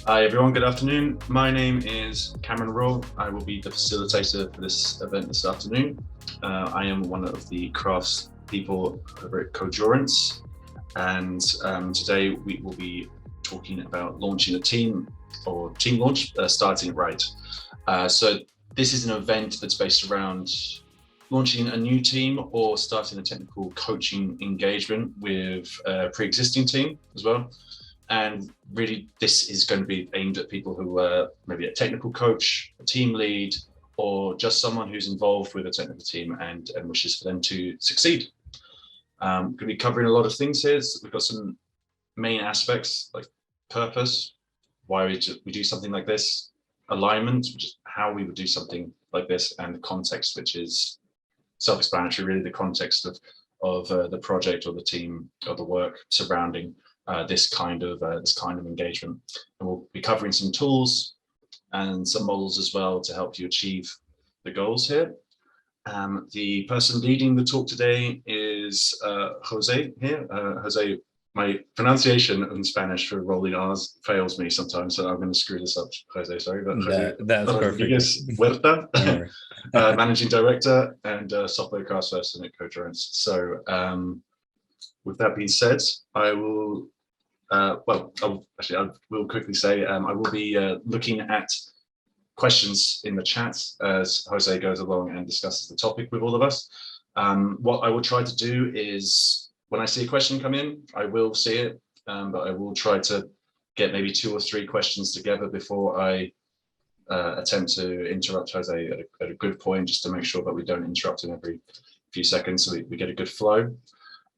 Hi everyone, good afternoon. My name is Cameron Rowe. I will be the facilitator for this event this afternoon. I am one of the crafts people over at Codurance, and today we will be talking about launching a team or team launch, starting it right. So this is an event that's based around launching a new team or starting a technical coaching engagement with a pre-existing team as well. And really, this is going to be aimed at people who are maybe a technical coach, a team lead, or just someone who's involved with a technical team and wishes for them to succeed. Going to be covering a lot of things here. So we've got some main aspects like purpose, why we do something like this, alignment, which is how we would do something like this, and the context, which is self-explanatory, really the context of the project or the team or the work surrounding this kind of engagement. And we'll be covering some tools and some models as well to help you achieve the goals here. The person leading the talk today is José here. José, my pronunciation in Spanish for rolling R's fails me sometimes, so I'm going to screw this up, José, sorry. But that's Rodríguez, Huerta, Managing Director and Software Craftsperson at Codurance. So with that being said, I will I will quickly say I will be looking at questions in the chat as José goes along and discusses the topic with all of us. What I will try to do is when I see a question come in, I will see it, but I will try to get maybe 2 or 3 questions together before I attempt to interrupt José at a good point, just to make sure that we don't interrupt him every few seconds, so we get a good flow.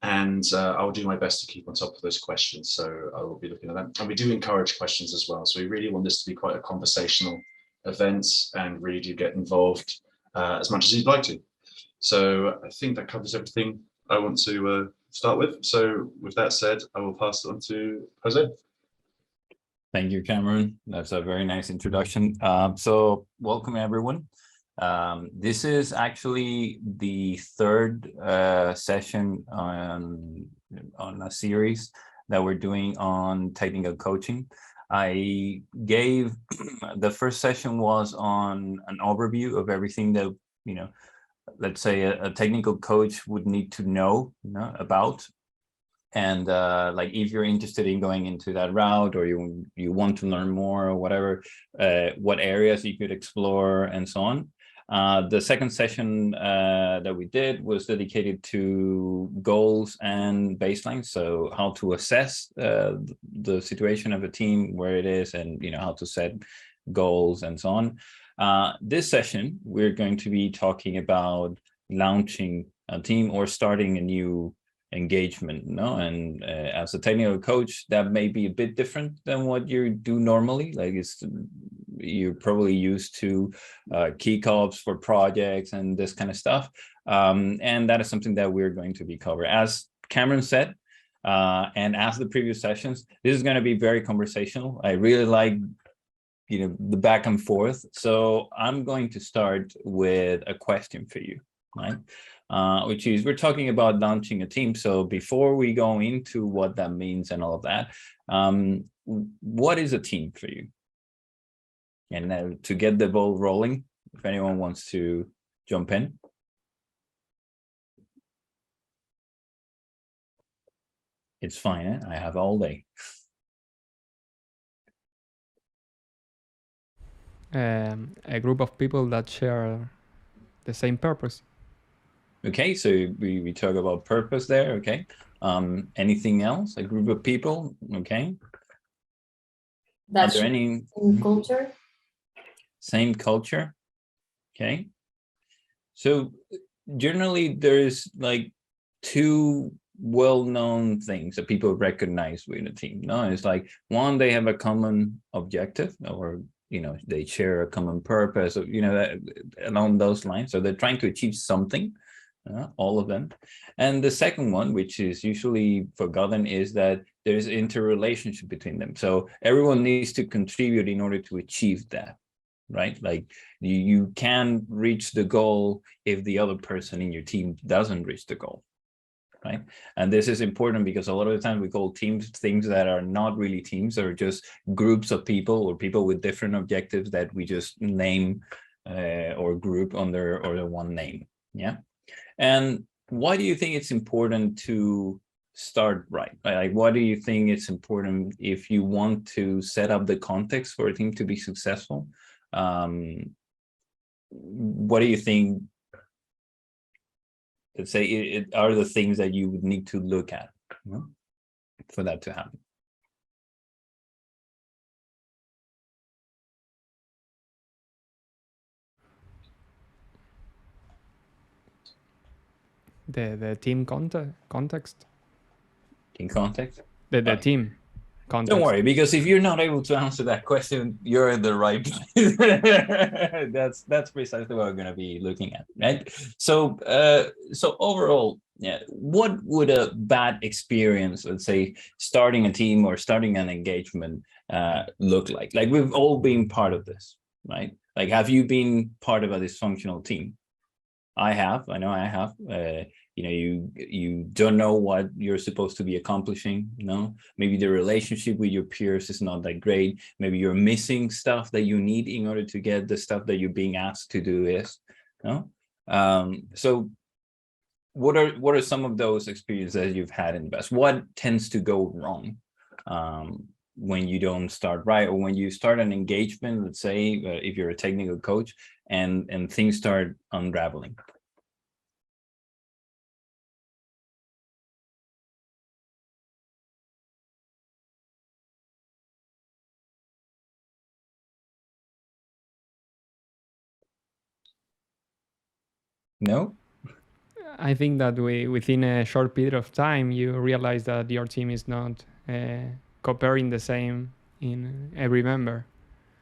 And I'll do my best to keep on top of those questions. So I will be looking at them. And we do encourage questions as well. So we really want this to be quite a conversational event and really do get involved as much as you'd like to. So I think that covers everything I want to start with. So with that said, I will pass it on to José. Thank you, Cameron. That's a very nice introduction. So welcome, everyone. This is actually the third session on a series that we're doing on technical coaching. I gave the first session was on an overview of everything that, let's say a technical coach would need to know, about. And like if you're interested in going into that route, or you want to learn more or whatever, what areas you could explore and so on. The second session that we did was dedicated to goals and baselines. So how to assess the situation of a team, where it is, and how to set goals and so on. This session, we're going to be talking about launching a team or starting a new engagement, and as a technical coach, that may be a bit different than what you do normally. Like you're probably used to kickoffs for projects and this kind of stuff, and that is something that we're going to be covering. As Cameron said, and as the previous sessions, this is going to be very conversational. I really like the back and forth, so I'm going to start with a question for you, right? Which is, we're talking about launching a team. So before we go into what that means and all of that, what is a team for you? And now to get the ball rolling, if anyone wants to jump in. It's fine, I have all day. A group of people that share the same purpose. Okay, so we talk about purpose there, okay. Anything else? A group of people, okay. That's Are there any culture? Same culture, okay. So generally there's like 2 well-known things that people recognize with a team. No, it's like, one, they have a common objective, or they share a common purpose, or along those lines. So they're trying to achieve something, all of them. And the second one, which is usually forgotten, is that there's interrelationship between them. So everyone needs to contribute in order to achieve that, right? Like you can reach the goal if the other person in your team doesn't reach the goal. right? And this is important because a lot of the time we call teams things that are not really teams, or just groups of people or people with different objectives that we just name or group under one name. Yeah. And why do you think it's important to start right? Like, why do you think it's important if you want to set up the context for a team to be successful? What do you think, let's say, it are the things that you would need to look at, you know, for that to happen? The team context. In context? The team context. Don't worry, because if you're not able to answer that question, you're in the right place. That's precisely what we're going to be looking at, right? So so overall, yeah, what would a bad experience, let's say, starting a team or starting an engagement look like? Like, we've all been part of this, right? Like, have you been part of a dysfunctional team? I have. I know I have. You know, you don't know what you're supposed to be accomplishing. You know, maybe the relationship with your peers is not that great. Maybe you're missing stuff that you need in order to get the stuff that you're being asked to do. Is, you know? So what are some of those experiences that you've had in the past? What tends to go wrong when you don't start right, or when you start an engagement? Let's say if you're a technical coach and things start unraveling. No? I think that within a short period of time, you realize that your team is not cooperating the same in every member.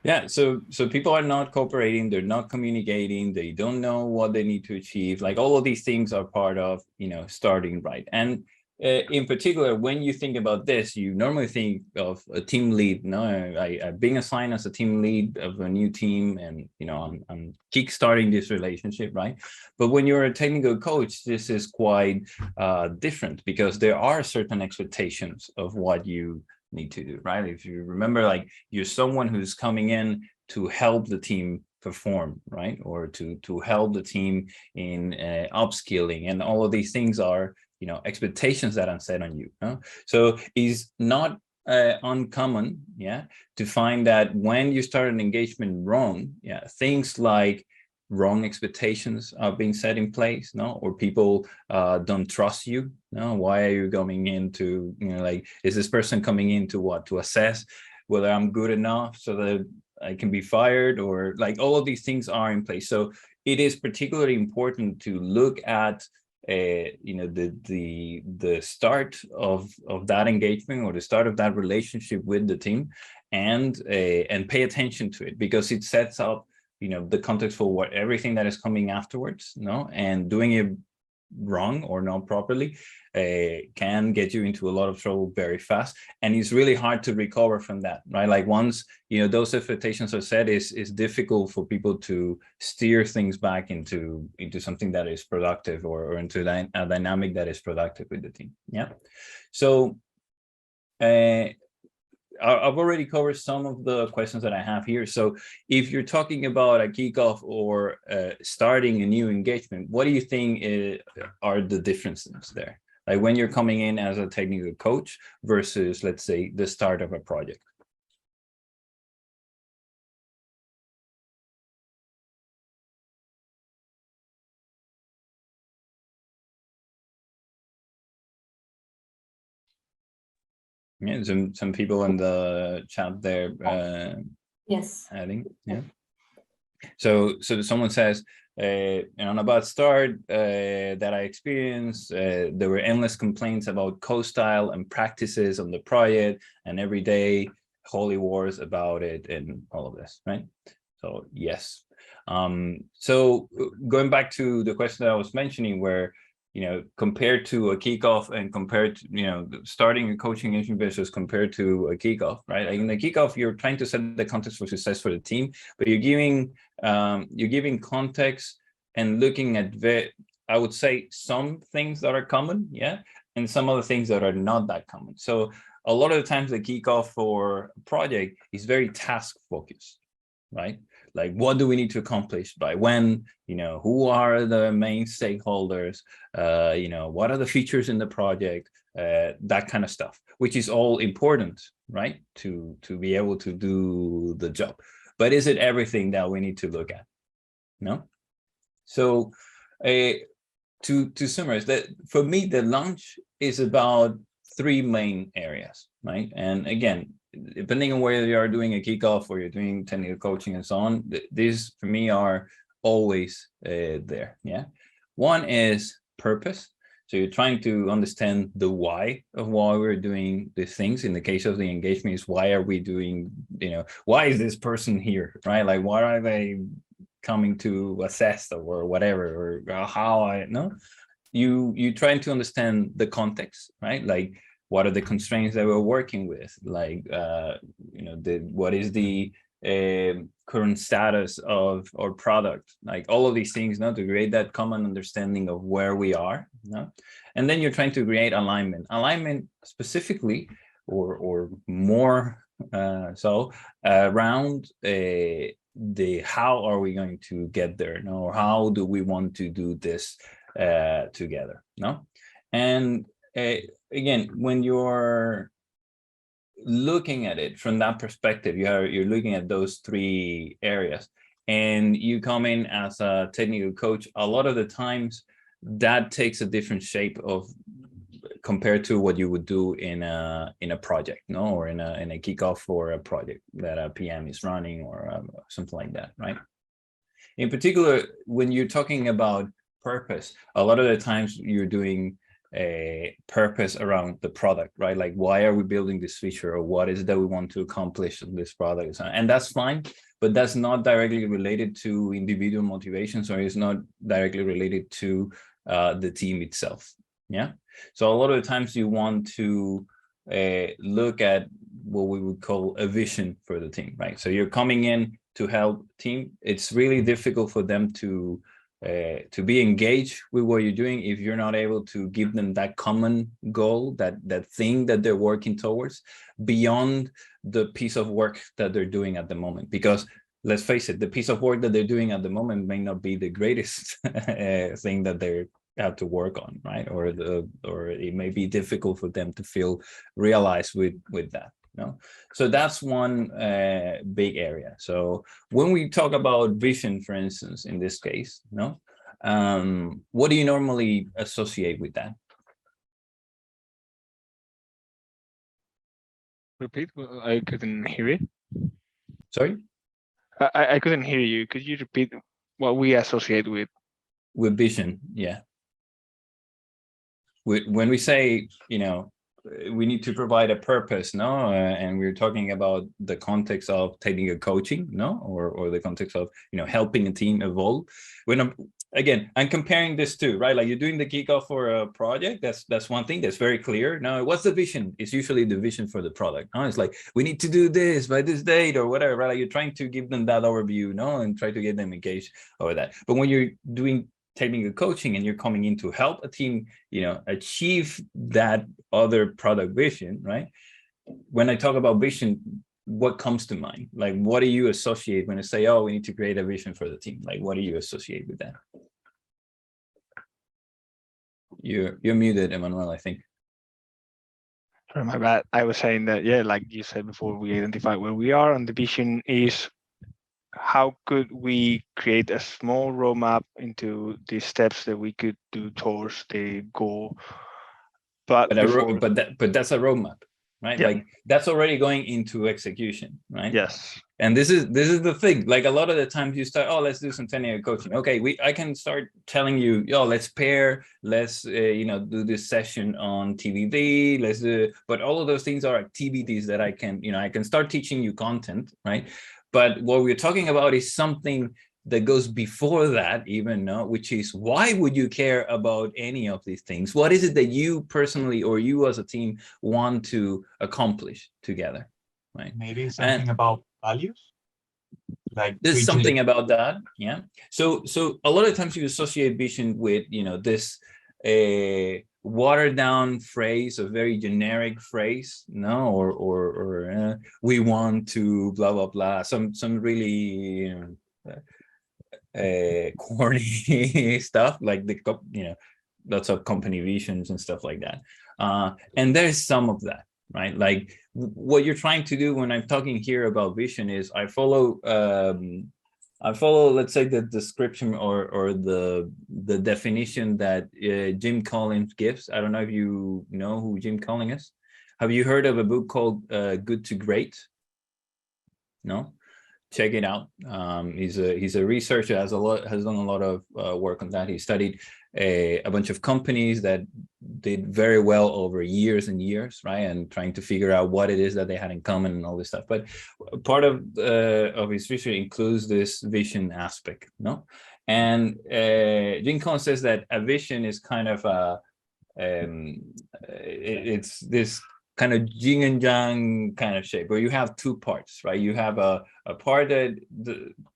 Yeah, so people are not cooperating, they're not communicating, they don't know what they need to achieve. Like, all of these things are part of, you know, starting right. And in particular, when you think about this, you normally think of a team lead. No, I've been assigned as a team lead of a new team, and, you know, I'm kickstarting this relationship, right? But when you're a technical coach, this is quite different, because there are certain expectations of what you need to do, right? If you remember, like, you're someone who's coming in to help the team perform, right? Or to help the team in upskilling, and all of these things are, you know, expectations that are set on you. So it's not uncommon, yeah, to find that when you start an engagement wrong, yeah, things like wrong expectations are being set in place, no, or people don't trust you. No, why are you coming in to, you know, like, is this person coming in to what? To assess whether I'm good enough so that I can be fired, or like, all of these things are in place. So it is particularly important to look at you know, the start of that engagement, or the start of that relationship with the team, and pay attention to it, because it sets up, you know, the context for what everything that is coming afterwards. No, and doing it wrong or not properly can get you into a lot of trouble very fast, and it's really hard to recover from that, right? Like, once, you know, those expectations are set, is difficult for people to steer things back into something that is productive, or into a dynamic that is productive with the team. Yeah. So I've already covered some of the questions that I have here. So if you're talking about a kickoff or starting a new engagement, what do you think are the differences there? Like, when you're coming in as a technical coach versus, let's say, the start of a project? Yeah, some people in the chat there. Yes. Adding, yeah. So someone says, on a bad start that I experienced, there were endless complaints about code style and practices on the project, and every day holy wars about it, and all of this, right? So yes. So going back to the question that I was mentioning, where, you know, compared to a kickoff, and compared to, you know, starting a coaching engagement versus compared to a kickoff, right? Like, in the kickoff, you're trying to set the context for success for the team, but you're giving context and looking at I would say, some things that are common, yeah, and some other things that are not that common. So a lot of the times the kickoff for a project is very task focused, right? Like, what do we need to accomplish by when, who are the main stakeholders, what are the features in the project, that kind of stuff, which is all important, right? To be able to do the job. But is it everything that we need to look at? No. So to summarize that, for me, the launch is about 3 main areas, right? And again, depending on whether you are doing a kickoff or you're doing technical coaching and so on, these for me are always there. Yeah. One is purpose. So you're trying to understand the why of why we're doing these things. In the case of the engagement, is why are we doing, why is this person here, right? Like, why are they coming to assess or whatever, or how I know? You trying to understand the context, right? Like, what are the constraints that we're working with? Like, what is the current status of our product? Like, all of these things, to create that common understanding of where we are. And then you're trying to create alignment specifically, or more so around the how are we going to get there? Or how do we want to do this together? And again, when you're looking at it from that perspective, you're looking at those 3 areas, and you come in as a technical coach. A lot of the times that takes a different shape of compared to what you would do in a project, or in a kickoff for a project that a PM is running, or something like that, right? In particular, when you're talking about purpose, a lot of the times you're doing a purpose around the product, right? Like, why are we building this feature, or what is it that we want to accomplish in this product? And that's fine, but that's not directly related to individual motivations, or it's not directly related to the team itself. Yeah. So a lot of the times you want to look at what we would call a vision for the team, right? So you're coming in to help team. It's really difficult for them to be engaged with what you're doing if you're not able to give them that common goal, that thing that they're working towards, beyond the piece of work that they're doing at the moment. Because let's face it, the piece of work that they're doing at the moment may not be the greatest thing that they have to work on, right? Or it may be difficult for them to feel realized with that. So that's one big area. So when we talk about vision, for instance, in this case, what do you normally associate with that? Repeat. I couldn't hear it. Sorry? I couldn't hear you. Could you repeat what we associate with? With vision, yeah. When we say, we need to provide a purpose, and we're talking about the context of technical coaching, or the context of, helping a team evolve. When I'm comparing this to, right? Like, you're doing the kickoff for a project. That's one thing that's very clear. Now, what's the vision? It's usually the vision for the product. It's like, we need to do this by this date or whatever, right? Like, you're trying to give them that overview, and try to get them engaged over that. But when you're doing technical coaching and you're coming in to help a team, achieve that other product vision, right? When I talk about vision, what comes to mind? Like, what do you associate when I say, oh, we need to create a vision for the team? Like, what do you associate with that? You're muted, Emmanuel, I think. Sorry, my bad. I was saying that, yeah, like you said before, we identify where we are, and the vision is how could we create a small roadmap into the steps that we could do towards the goal. But that's a roadmap, right? Yeah. Like, that's already going into execution, right? Yes. And this is the thing. Like, a lot of the times you start, oh, let's do some technical coaching. Okay, I can start telling you, let's pair, let's do this session on TBD, let's do. But all of those things are activities that I can start teaching you content, right? But what we're talking about is something that goes before that even, which is, why would you care about any of these things? What is it that you personally, or you as a team, want to accomplish together, right? Maybe something about values? like there's something about that. Yeah. So a lot of times you associate vision with, this watered down phrase, a very generic phrase, no, or we want to blah blah blah, some really corny stuff, like lots of company visions and stuff like that. And there's some of that, right? Like what you're trying to do when I'm talking here about vision is I follow, let's say, the description or the definition that Jim Collins gives. I don't know if you know who Jim Collins is. Have you heard of a book called Good to Great? No? Check it out. He's a researcher, has done a lot of work on that. He studied a bunch of companies that did very well over years and years, right? And trying to figure out what it is that they had in common and all this stuff. But part of his research includes this vision aspect, no? And Jim Collins says that a vision is kind of it's this kind of yin and yang kind of shape, where you have two parts, right? You have a part that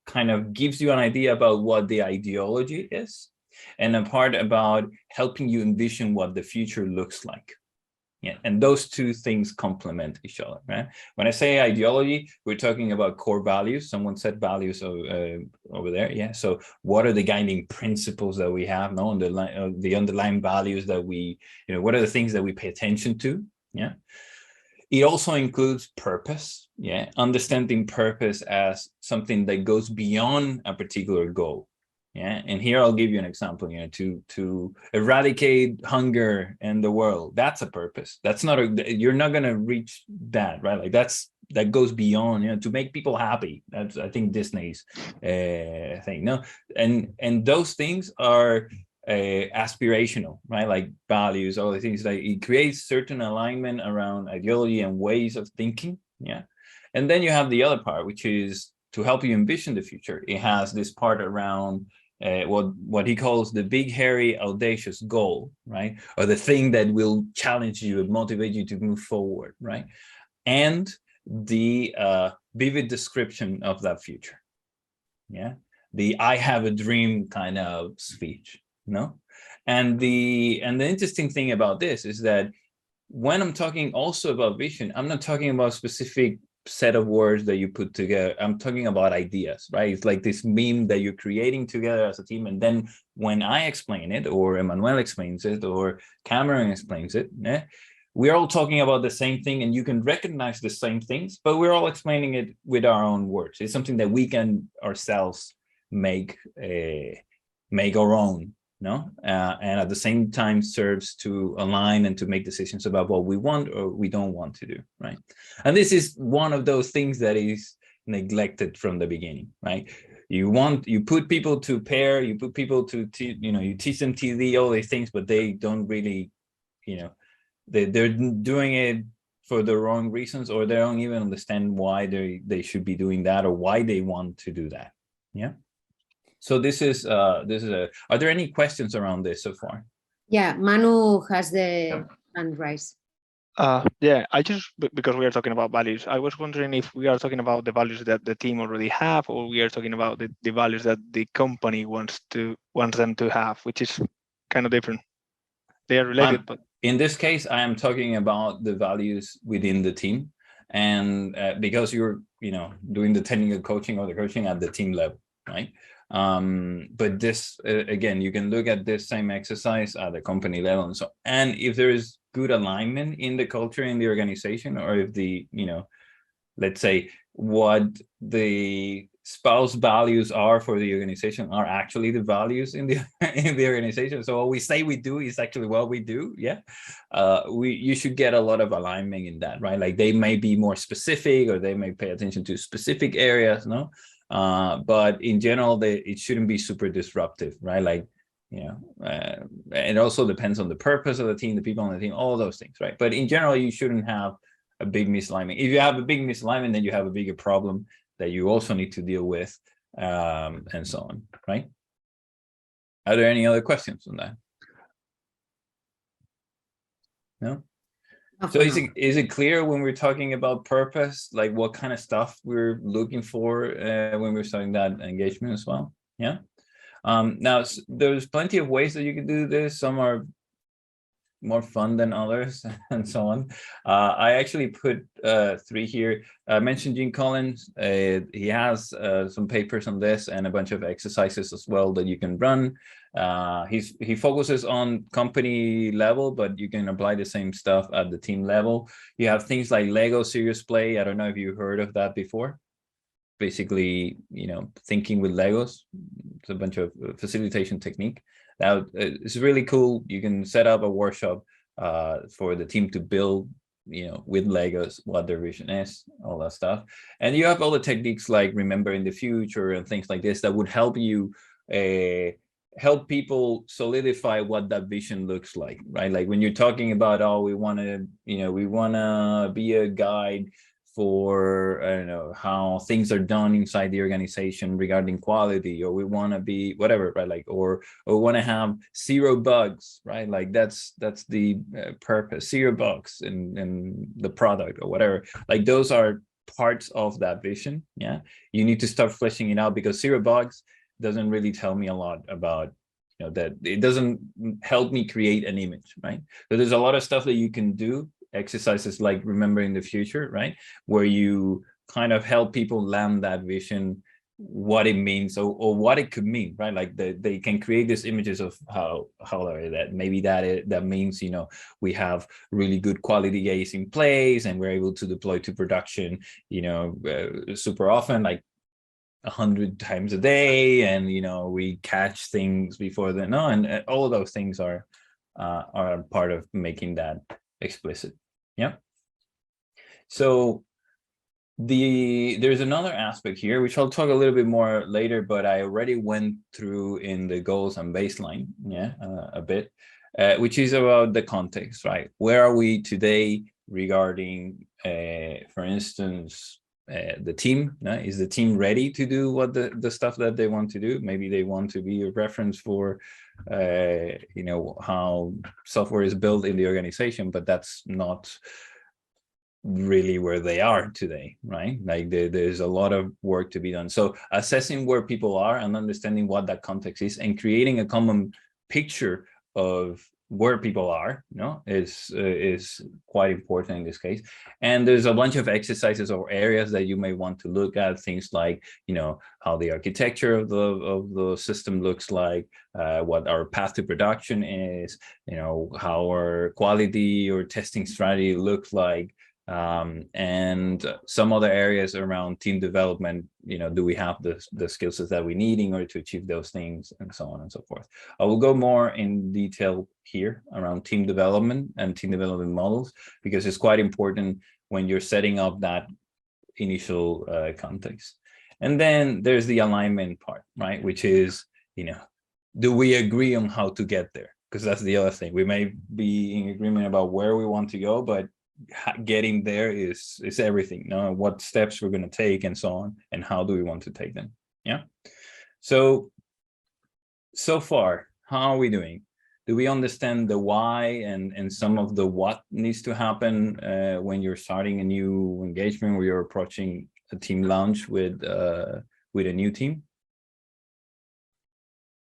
kind of gives you an idea about what the ideology is, and a part about helping you envision what the future looks like. Yeah, and those two things complement each other, right? When I say ideology, we're talking about core values. Someone said values over there. Yeah. So what are the guiding principles that we have? No, the underlying values that we, what are the things that we pay attention to? Yeah. It also includes purpose. Yeah. Understanding purpose as something that goes beyond a particular goal. Yeah. And here I'll give you an example, to eradicate hunger in the world. That's a purpose. That's not you're not going to reach that, right? Like that goes beyond, to make people happy. That's, I think, Disney's thing. No. And those things are aspirational, right? Like values, all the things. Like it creates certain alignment around ideology and ways of thinking. Yeah. And then you have the other part, which is to help you envision the future. It has this part around what he calls the big, hairy, audacious goal, right? Or the thing that will challenge you and motivate you to move forward, right? And the vivid description of that future. Yeah. The I have a dream kind of speech. No. And the interesting thing about this is that when I'm talking also about vision, I'm not talking about specific set of words that you put together. I'm talking about ideas, right? It's like this meme that you're creating together as a team. And then when I explain it, or Emmanuel explains it, or Cameron explains it, we're all talking about the same thing, and you can recognize the same things, but we're all explaining it with our own words. It's something that we can ourselves make our own. No, and at the same time serves to align and to make decisions about what we want or we don't want to do, right? And this is one of those things that is neglected from the beginning, right? You put people to pair, you put people to, you teach them TD, all these things, but they don't really, they're doing it for the wrong reasons, or they don't even understand why they should be doing that or why they want to do that. Yeah. So this is are there any questions around this so far? Yeah, Manu has the hand raised. Yeah, because we are talking about values, I was wondering if we are talking about the values that the team already have, or we are talking about the values that the company wants them to have, which is kind of different. They are related, but in this case, I am talking about the values within the team, and because you're doing the technical coaching or the coaching at the team level, right? But this again, you can look at this same exercise at the company level, and if there is good alignment in the culture in the organization, or if the let's say what the spouse values are for the organization are actually the values in the organization. So what we say we do is actually what we do. Yeah, you should get a lot of alignment in that, right? Like they may be more specific, or they may pay attention to specific areas, no. But in general, it shouldn't be super disruptive, right? Like, it also depends on the purpose of the team, the people on the team, all those things, right? But in general, you shouldn't have a big misalignment. If you have a big misalignment, then you have a bigger problem that you also need to deal with, and so on, right? Are there any other questions on that? No? So is it clear when we're talking about purpose, like what kind of stuff we're looking for when we're starting that engagement as well? Yeah. Now, there's plenty of ways that you can do this. Some are more fun than others and so on. I actually put 3 here. I mentioned Gene Collins. He has some papers on this and a bunch of exercises as well that you can run. He focuses on company level, but you can apply the same stuff at the team level. You have things like Lego serious play. I don't know if you heard of that before. Basically, thinking with Legos. It's a bunch of facilitation technique. Now, it's really cool. You can set up a workshop for the team to build, with Legos, what their vision is, all that stuff. And you have all the techniques like remembering the future and things like this that would help you help people solidify what that vision looks like, right? Like when you're talking about, we want to be a guide for, I don't know, how things are done inside the organization regarding quality, or we want to be whatever, right? Like, or we want to have 0 bugs, right? Like that's the purpose, 0 bugs in the product or whatever. Like those are parts of that vision. Yeah, you need to start fleshing it out, because 0 bugs doesn't really tell me a lot about, that it doesn't help me create an image, right? So there's a lot of stuff that you can do, exercises like remembering the future, right? Where you kind of help people land that vision, what it means, or what it could mean, right? Like they can create these images of how that maybe that means, we have really good quality gaze in place and we're able to deploy to production, super often, like 100 times a day, and we catch things before and all of those things are part of making that explicit. Yeah. So there's another aspect here, which I'll talk a little bit more later, but I already went through in the goals and baseline, a bit, which is about the context, right? Where are we today regarding, for instance, the team? Is the team ready to do what the stuff that they want to do? Maybe they want to be a reference for how software is built in the organization, but that's not really where they are today, right? Like there's a lot of work to be done. So assessing where people are and understanding what that context is and creating a common picture of where people are, is quite important in this case. And there's a bunch of exercises or areas that you may want to look at, things like, how the architecture of the system looks like, what our path to production is, how our quality or testing strategy looks like, and some other areas around team development. Do we have the skill sets that we need in order to achieve those things, and so on and so forth. I will go more in detail here around team development and team development models, because it's quite important when you're setting up that initial context. And then there's the alignment part, right? Which is, do we agree on how to get there? Because that's the other thing. We may be in agreement about where we want to go, but getting there is everything. What steps we're going to take, and so on, and how do we want to take them? Yeah. So far, how are we doing? Do we understand the why and some of the what needs to happen when you're starting a new engagement, where you're approaching a team launch with a new team?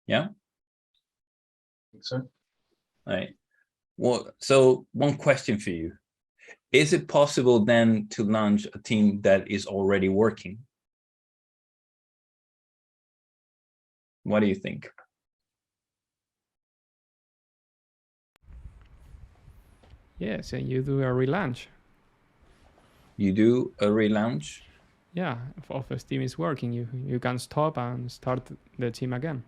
Yeah. I think so. All right. Well, so one question for you. Is it possible then to launch a team that is already working? What do you think? Yes, and you do a relaunch. You do a relaunch? Yeah, if a team is working, you can stop and start the team again.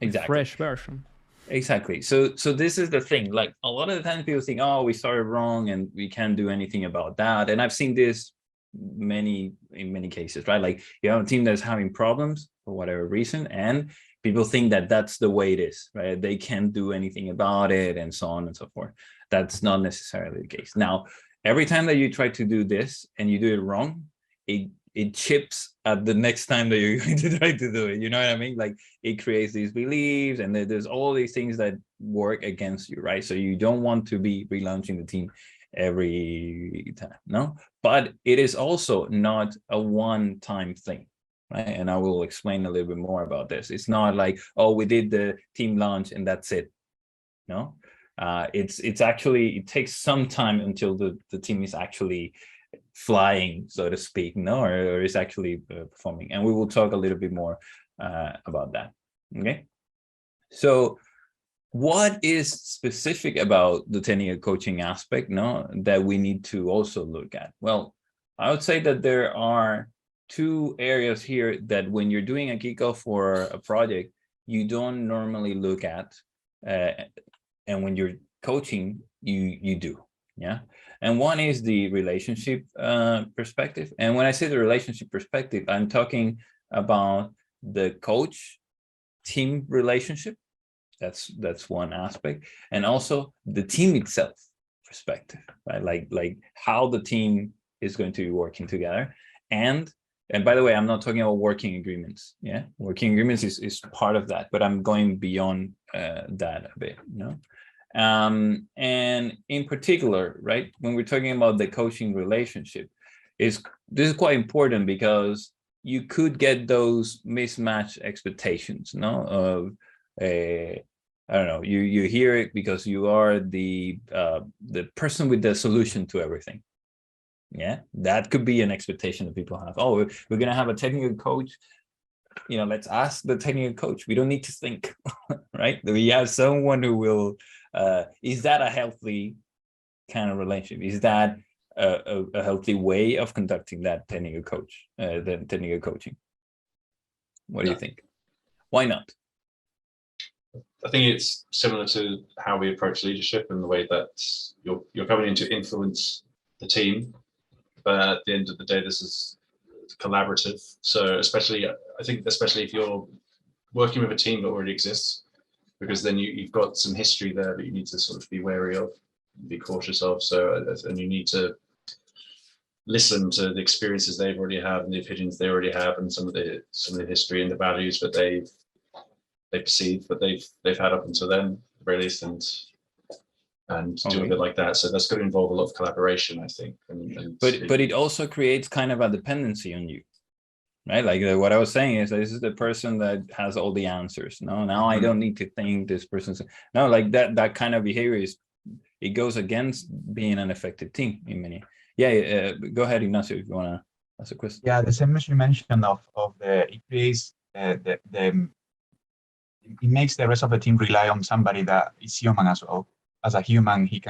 Exactly. Fresh version. Exactly. So this is the thing. Like a lot of the times people think, we started wrong and we can't do anything about that. And I've seen this in many cases, right? Like you have a team that's having problems for whatever reason, and people think that that's the way it is, right? They can't do anything about it, and so on and so forth. That's not necessarily the case. Now, every time that you try to do this and you do it wrong, it it chips at the next time that you're going to try to do it. You know what I mean? Like it creates these beliefs, and there's all these things that work against you, right? So you don't want to be relaunching the team every time, no? But it is also not a one-time thing, right? And I will explain a little bit more about this. It's not like, oh, we did the team launch and that's it. No, it's actually, it takes some time until the team is actually flying, so to speak, no, or is actually performing. And we will talk a little bit more about that. Okay, so what is specific about the technical coaching aspect, no, that we need to also look at? Well, I would say that there are two areas here that when you're doing a kickoff for a project, you don't normally look at, and when you're coaching, you do, yeah. And one is the relationship perspective. And when I say the relationship perspective, I'm talking about the coach team relationship. That's one aspect, and also the team itself perspective, right? Like how the team is going to be working together. And by the way, I'm not talking about working agreements. Yeah, working agreements is part of that, but I'm going beyond that a bit, you know. And in particular, right, when we're talking about the coaching relationship, this is quite important because you could get those mismatched expectations, no, of I don't know, you hear it because you are the person with the solution to everything. Yeah, that could be an expectation that people have. Oh, we're gonna have a technical coach, you know, let's ask the technical coach. We don't need to think, right? We have someone who will, is that a healthy kind of relationship? Is that a healthy way of conducting that technical coach, the technical coaching? What do you think? Why not? I think it's similar to how we approach leadership and the way that you're coming in to influence the team, but at the end of the day, this is collaborative. So especially, I think, especially if you're working with a team that already exists, because then you've got some history there that you need to sort of be wary of, be cautious of. So, and you need to listen to the experiences they've already had and the opinions they already have, and some of the history and the values that they perceive that they've had up until then, at the very least, and do a bit like that. So that's going to involve a lot of collaboration, I think. But it also creates kind of a dependency on you, right? Like what I was saying is, this is the person that has all the answers. No, now I don't need to think this person's. No, like that kind of behavior it goes against being an effective team in many. Yeah, go ahead, Ignacio, if you want to ask a question. Yeah, the same as you mentioned of it creates it makes the rest of the team rely on somebody that is human as well. As a human, he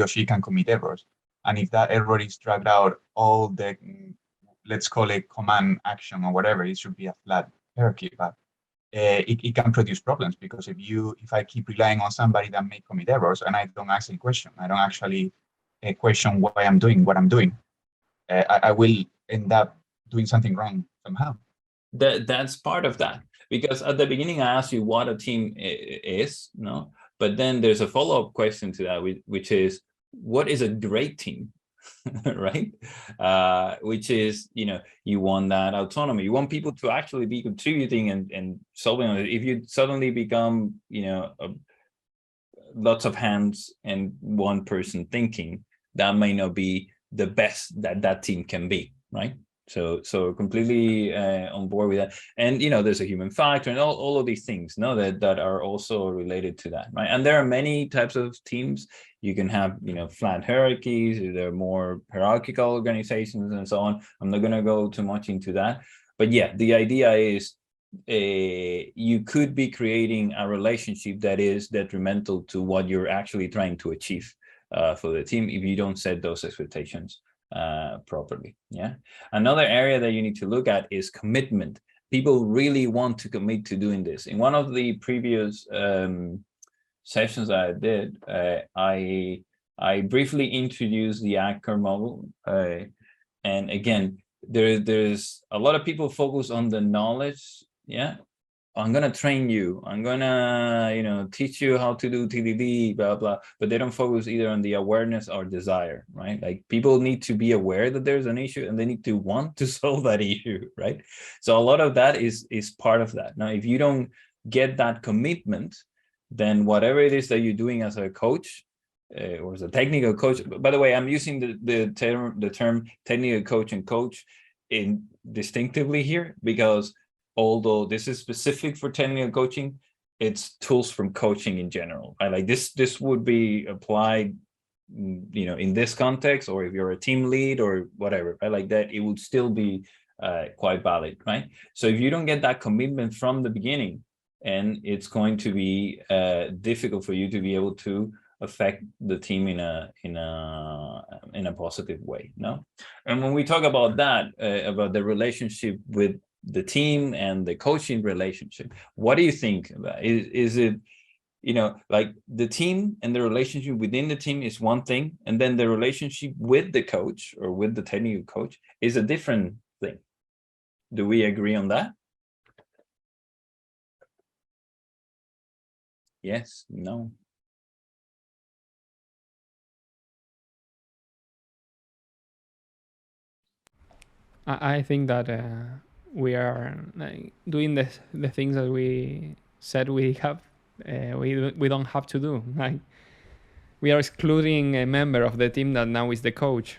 or she can commit errors, and if that error is dragged out, all the, let's call it command action or whatever, it should be a flat hierarchy, but it can produce problems, because if I keep relying on somebody that may commit errors and I don't actually question, question why I'm doing what I'm doing, I will end up doing something wrong somehow. That's part of that, because at the beginning I asked you what a team is, no, but then there's a follow-up question to that, which is, what is a great team? Right? Which is, you know, you want that autonomy, you want people to actually be contributing and solving it. If you suddenly become, you know, lots of hands and one person thinking, that may not be the best that team can be, right? So completely on board with that. And, you know, there's a human factor and all of these things, no, that are also related to that, right? And there are many types of teams. You can have, you know, flat hierarchies, there are more hierarchical organizations and so on. I'm not going to go too much into that. But yeah, the idea is you could be creating a relationship that is detrimental to what you're actually trying to achieve for the team if you don't set those expectations properly. Yeah. Another area that you need to look at is commitment. People really want to commit to doing this. In one of the previous sessions I did, I briefly introduced the Anchor model, and again, there's a lot of people focus on the knowledge, yeah, I'm gonna train you, I'm gonna, teach you how to do TDD, blah, blah, but they don't focus either on the awareness or desire, right? Like people need to be aware that there's an issue and they need to want to solve that issue, right? So a lot of that is part of that. Now, if you don't get that commitment, then whatever it is that you're doing as a coach, or as a technical coach, by the way, I'm using the term technical coach and coach in distinctively here, because although this is specific for technical coaching, it's tools from coaching in general, right? Like this would be applied, in this context, or if you're a team lead or whatever, right? Like that, it would still be quite valid, right? So if you don't get that commitment from the beginning, and it's going to be difficult for you to be able to affect the team in a positive way, no? And when we talk about that, about the relationship with the team and the coaching relationship, what do you think about? Is it, like the team and the relationship within the team is one thing, and then the relationship with the coach or with the technical coach is a different thing? Do we agree on that? Yes, no? I think that we are doing the things that we said we have. We don't have to do. Like we are excluding a member of the team that now is the coach.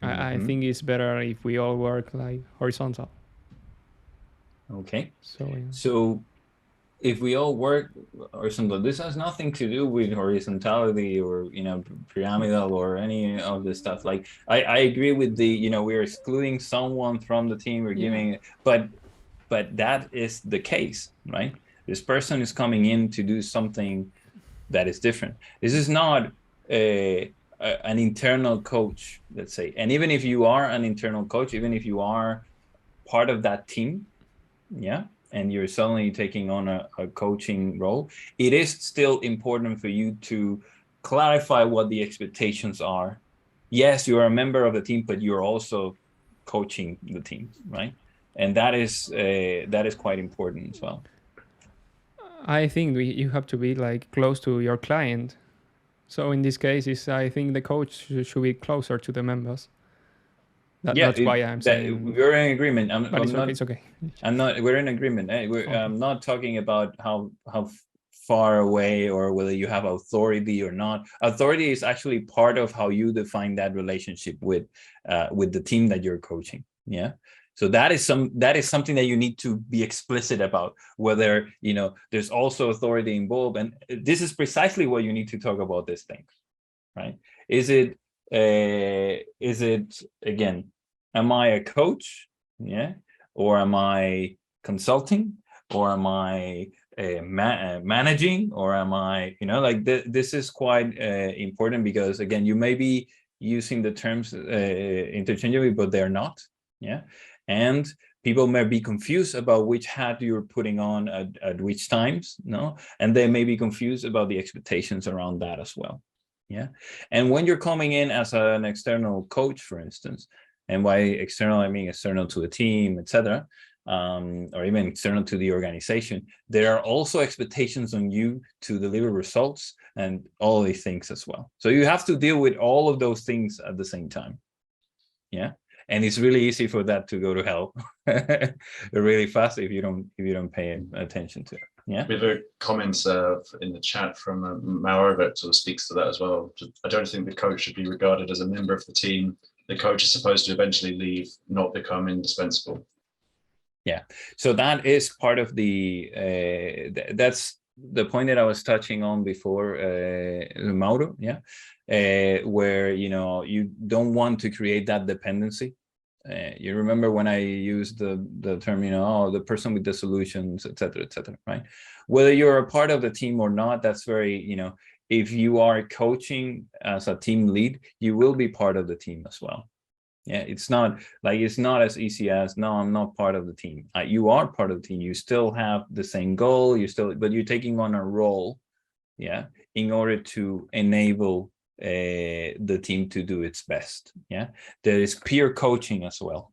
I think it's better if we all work like horizontal. Okay. So So if we all work horizontal, this has nothing to do with horizontality or pyramidal or any of this stuff. Like I agree with the we're excluding someone from the team, we're giving, but that is the case, right? This person is coming in to do something that is different. This is not an internal coach, let's say. And even if you are an internal coach, even if you are part of that team, and you're suddenly taking on a coaching role, it is still important for you to clarify what the expectations are. Yes, you're a member of the team, but you're also coaching the team, right? And that is quite important as well. I think you have to be like close to your client. So in this case, I think the coach should be closer to the members. That's why I'm saying we're in agreement. It's okay. We're in agreement. I'm not talking about how far away or whether you have authority or not. Authority is actually part of how you define that relationship with the team that you're coaching. Yeah. So that is something that you need to be explicit about, whether there's also authority involved, and this is precisely what you need to talk about these things, right? Is it again, am I a coach, or am I consulting, or am I managing, or am I this is quite important, because again, you may be using the terms interchangeably, but they're not, and people may be confused about which hat you're putting on at which times, and they may be confused about the expectations around that as well. And when you're coming in as an external coach, for instance, and by external I mean external to a team, etc., or even external to the organization, there are also expectations on you to deliver results and all these things as well. So you have to deal with all of those things at the same time. And it's really easy for that to go to hell really fast if you don't pay attention to it. We have a comment in the chat from Mauro that sort of speaks to that as well. I don't think the coach should be regarded as a member of the team. The coach is supposed to eventually leave, not become indispensable. So that is part of the that's the point that I was touching on before, Mauro, where you don't want to create that dependency. You remember when I used the term, the person with the solutions, etc., right? Whether you're a part of the team or not, that's very, if you are coaching as a team lead, you will be part of the team as well. It's not as easy as, no, I'm not part of the team. You are part of the team. You still have the same goal. But you're taking on a role, in order to enable the team to do its best. There is peer coaching as well.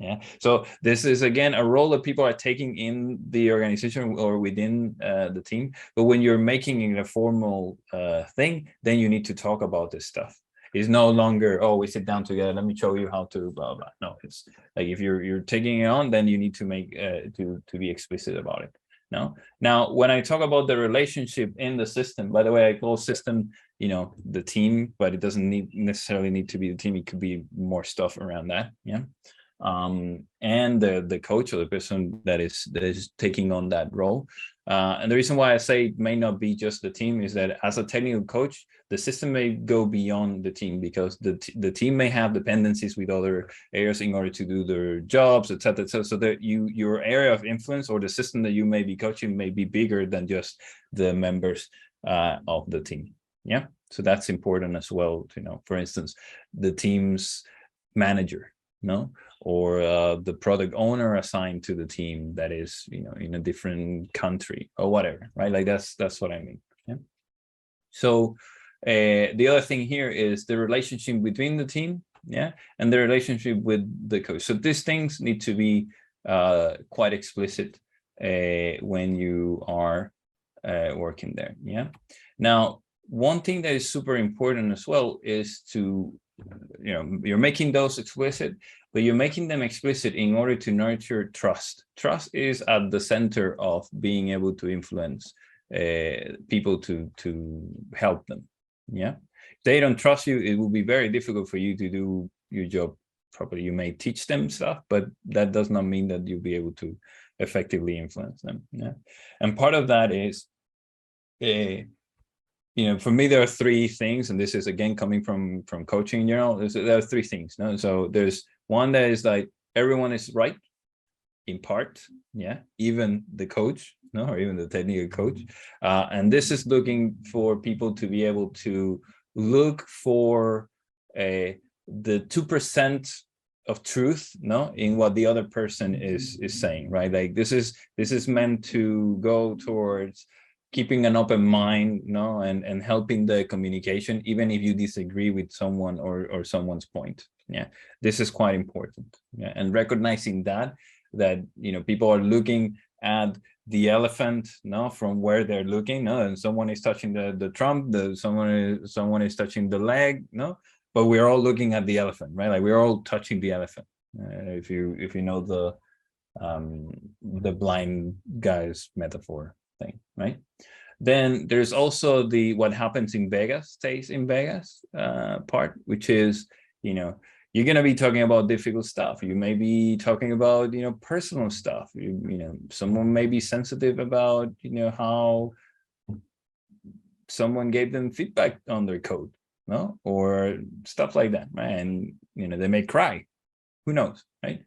Yeah, so this is again a role that people are taking in the organization or within the team. But when you're making it a formal thing, then you need to talk about this stuff. It's no longer, oh, we sit down together, let me show you how to blah blah. No, it's like if you're taking it on, then you need to make to be explicit about it. No. Now, when I talk about the relationship in the system, by the way, I call system, the team, but it doesn't necessarily need to be the team. It could be more stuff around that. Yeah. And the coach or the person that is taking on that role. And the reason why I say it may not be just the team is that as a technical coach, the system may go beyond the team, because the team may have dependencies with other areas in order to do their jobs, etc. So that your area of influence or the system that you may be coaching may be bigger than just the members of the team. Yeah, so that's important as well to know. For instance, the team's manager, or the product owner assigned to the team that is, in a different country or whatever, right? Like that's what I mean. Yeah. So the other thing here is the relationship between the team, yeah, and the relationship with the coach. So these things need to be quite explicit when you are working there. Yeah. Now, one thing that is super important as well is to, you're making those explicit, but you're making them explicit in order to nurture trust. Trust is at the center of being able to influence people to help them. Yeah. If they don't trust you, it will be very difficult for you to do your job properly. You may teach them stuff, but that does not mean that you'll be able to effectively influence them. Yeah. And part of that is for me, there are three things, and this is again coming from coaching in general. There are three things. No? So there's one that is like everyone is right in part, yeah, even the coach, or even the technical coach. And this is looking for people to be able to look for the 2% of truth, in what the other person is saying, right? Like this is meant to go towards keeping an open mind, and helping the communication, even if you disagree with someone or someone's point. Yeah, this is quite important. Yeah, and recognizing that people are looking at the elephant, from where they're looking, and someone is touching the trunk, someone is touching the leg, but we're all looking at the elephant, right? Like we're all touching the elephant. If you know the blind guy's metaphor thing, right? Then there's also the what happens in Vegas stays in Vegas part, which is, you're going to be talking about difficult stuff. You may be talking about, personal stuff. Someone may be sensitive about, how someone gave them feedback on their code, or stuff like that, right? And, they may cry. Who knows, right?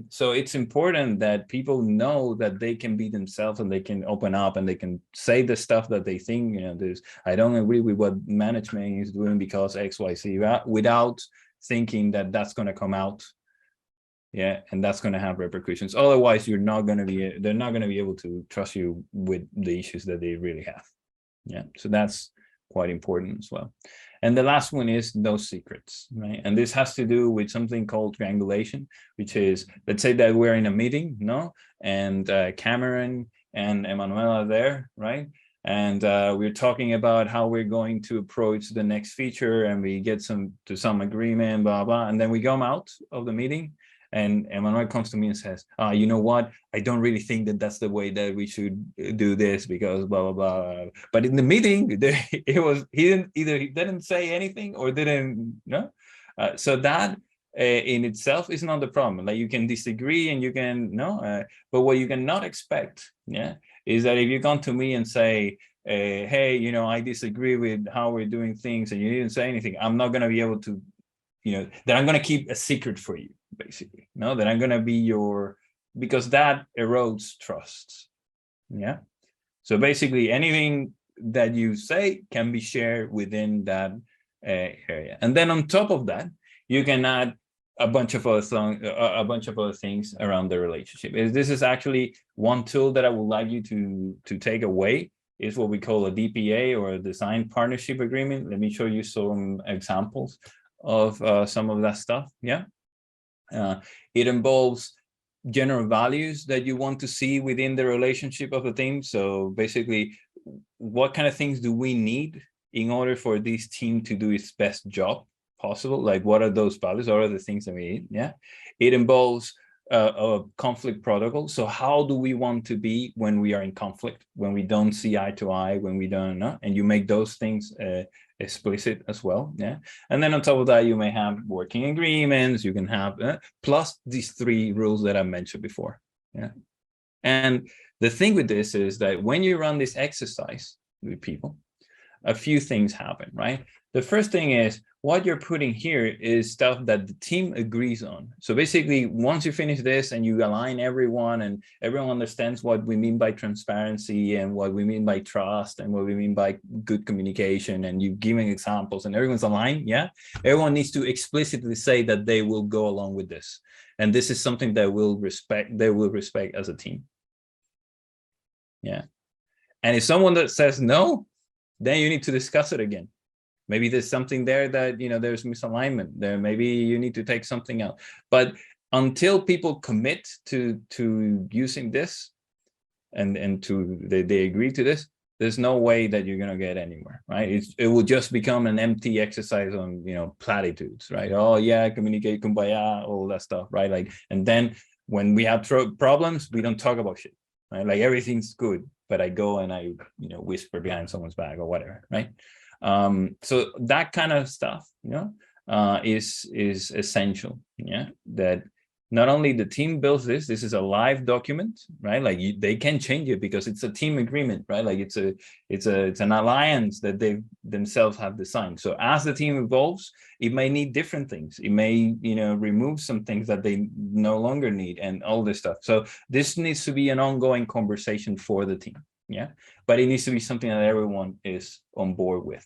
So it's important that people know that they can be themselves and they can open up and they can say the stuff that they think, I don't agree with what management is doing because X, Y, Z, without thinking that that's going to come out. Yeah. And that's going to have repercussions. Otherwise, they're not going to be able to trust you with the issues that they really have. Yeah. So that's quite important as well. And the last one is no secrets, right? And this has to do with something called triangulation, which is, let's say that we're in a meeting, and Cameron and Emanuel are there, right? And we're talking about how we're going to approach the next feature, and we get to some agreement, blah, blah. And then we come out of the meeting, and Emanuel comes to me and says, you know what? I don't really think that that's the way that we should do this because blah, blah, blah. But in the meeting, he didn't say anything or didn't, so that in itself is not the problem. Like you can disagree and you can, but what you cannot expect, is that if you come to me and say, hey, I disagree with how we're doing things and you didn't say anything, I'm not going to be able to, that I'm going to keep a secret for you, basically. That I'm going to be because that erodes trust. Yeah. So basically anything that you say can be shared within that area. And then on top of that, you can add a bunch of other things around the relationship. This is actually one tool that I would like you to take away, is what we call a DPA, or a design partnership agreement. Let me show you some examples of some of that stuff. Yeah. It involves general values that you want to see within the relationship of the team. So basically, what kind of things do we need in order for this team to do its best job possible? Like, what are those values? What are the things that we need? Yeah. It involves a conflict protocol. So how do we want to be when we are in conflict, when we don't see eye to eye, when we don't know? And you make those things explicit as well. Yeah. And then on top of that, you may have working agreements. You can have plus these 3 rules that I mentioned before. Yeah. And the thing with this is that when you run this exercise with people, a few things happen, right? The first thing is what you're putting here is stuff that the team agrees on. So basically, once you finish this and you align everyone and everyone understands what we mean by transparency and what we mean by trust and what we mean by good communication, and you're giving examples and everyone's aligned, yeah? Everyone needs to explicitly say that they will go along with this. And this is something that they will respect as a team. Yeah. And if someone that says no, then you need to discuss it again. Maybe there's something there that, you know, there's misalignment there. Maybe you need to take something out. But until people commit to using this and they agree to this, there's no way that you're going to get anywhere, right? It will just become an empty exercise on, you know, platitudes, right? Oh yeah, communicate, kumbaya, all that stuff, right? Like, and then when we have problems, we don't talk about shit, right? Like everything's good, but I go and I, you know, whisper behind someone's back or whatever, right? So that kind of stuff, you know, is essential. Yeah, that not only the team builds this is a live document, right? Like they can change it because it's a team agreement, right? Like it's an alliance that they themselves have designed. So as the team evolves, it may need different things. It may, you know, remove some things that they no longer need and all this stuff. So this needs to be an ongoing conversation for the team. Yeah, but it needs to be something that everyone is on board with.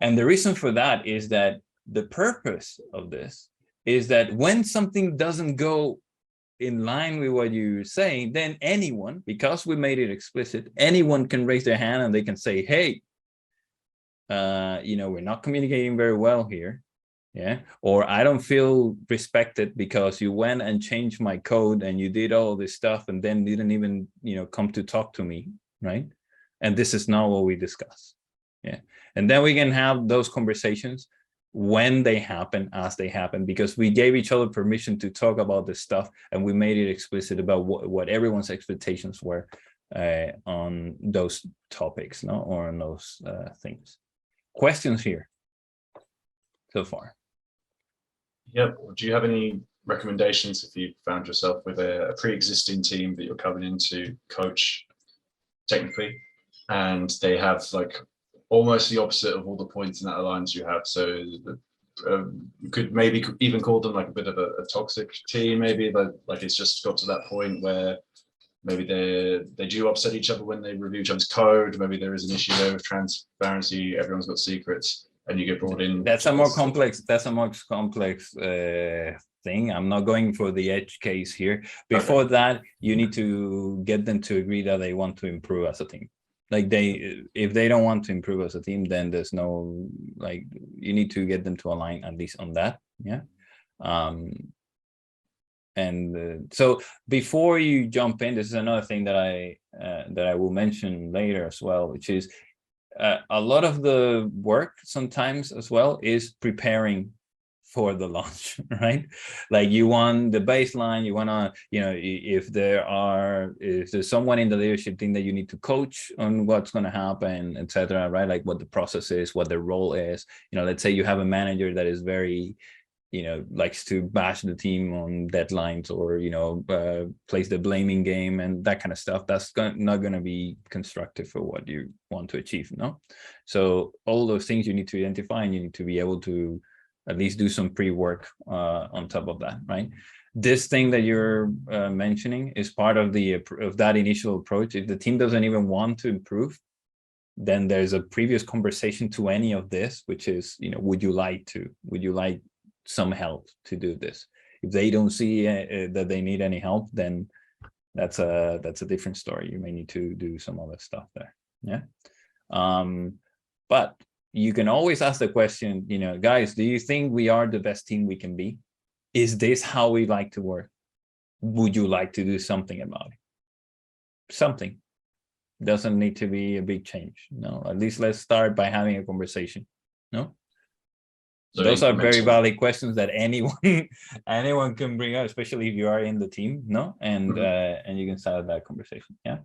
And the reason for that is that the purpose of this is that when something doesn't go in line with what you're saying, then anyone, because we made it explicit, anyone can raise their hand and they can say, hey, you know, we're not communicating very well here. Yeah, or I don't feel respected because you went and changed my code and you did all this stuff and then didn't even, you know, come to talk to me, right? And this is not what we discuss. Yeah, and then we can have those conversations when they happen, as they happen, because we gave each other permission to talk about this stuff and we made it explicit about what everyone's expectations were on those topics, no, or on those things. Questions here so far? Yep. Do you have any recommendations if you found yourself with a pre-existing team that you're coming in to coach technically, and they have like almost the opposite of all the points in that alliance you have? So you could maybe even call them like a bit of a toxic team, maybe, but like it's just got to that point where maybe they do upset each other when they review each other's code. Maybe there is an issue there with transparency. Everyone's got secrets. And you get brought in. That's a more complex. That's a more complex thing. I'm not going for the edge case here. Before that, you need to get them to agree that they want to improve as a team. Like if they don't want to improve as a team, then there's no, like, you need to get them to align at least on that. Yeah. So before you jump in, this is another thing that I will mention later as well, which is. A lot of the work sometimes as well is preparing for the launch, right? Like you want the baseline, you want to, you know, if there's someone in the leadership team that you need to coach on what's going to happen, etc., right? Like what the process is, what the role is. You know, let's say you have a manager that is very, you know, likes to bash the team on deadlines or, you know, plays the blaming game and that kind of stuff. That's not going to be constructive for what you want to achieve, no? So all those things you need to identify, and you need to be able to at least do some pre-work on top of that, right? This thing that you're mentioning is part of that initial approach. If the team doesn't even want to improve, then there's a previous conversation to any of this, which is, you know, would you like some help to do this? If they don't see that they need any help, then that's a different story. You may need to do some other stuff there. Yeah. But you can always ask the question, you know, guys, do you think we are the best team we can be? is this how we like to work? Would you like to do something about it? Something. Doesn't need to be a big change. No, at least let's start by having a conversation. No? So those are very valid questions that anyone can bring up, especially if you are in the team, no? And and you can start that conversation. Yeah.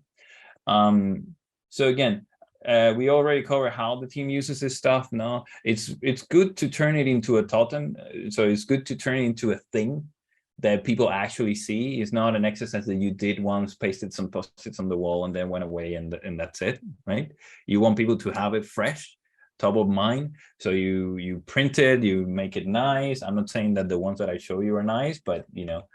So again, we already covered how the team uses this stuff. No, it's good to turn it into a totem. So it's good to turn it into a thing that people actually see. It's not an exercise that you did once, pasted some post-its on the wall, and then went away, and that's it, right? You want people to have it fresh, top of mind. So you print it, you make it nice. I'm not saying that the ones that I show you are nice, but you know,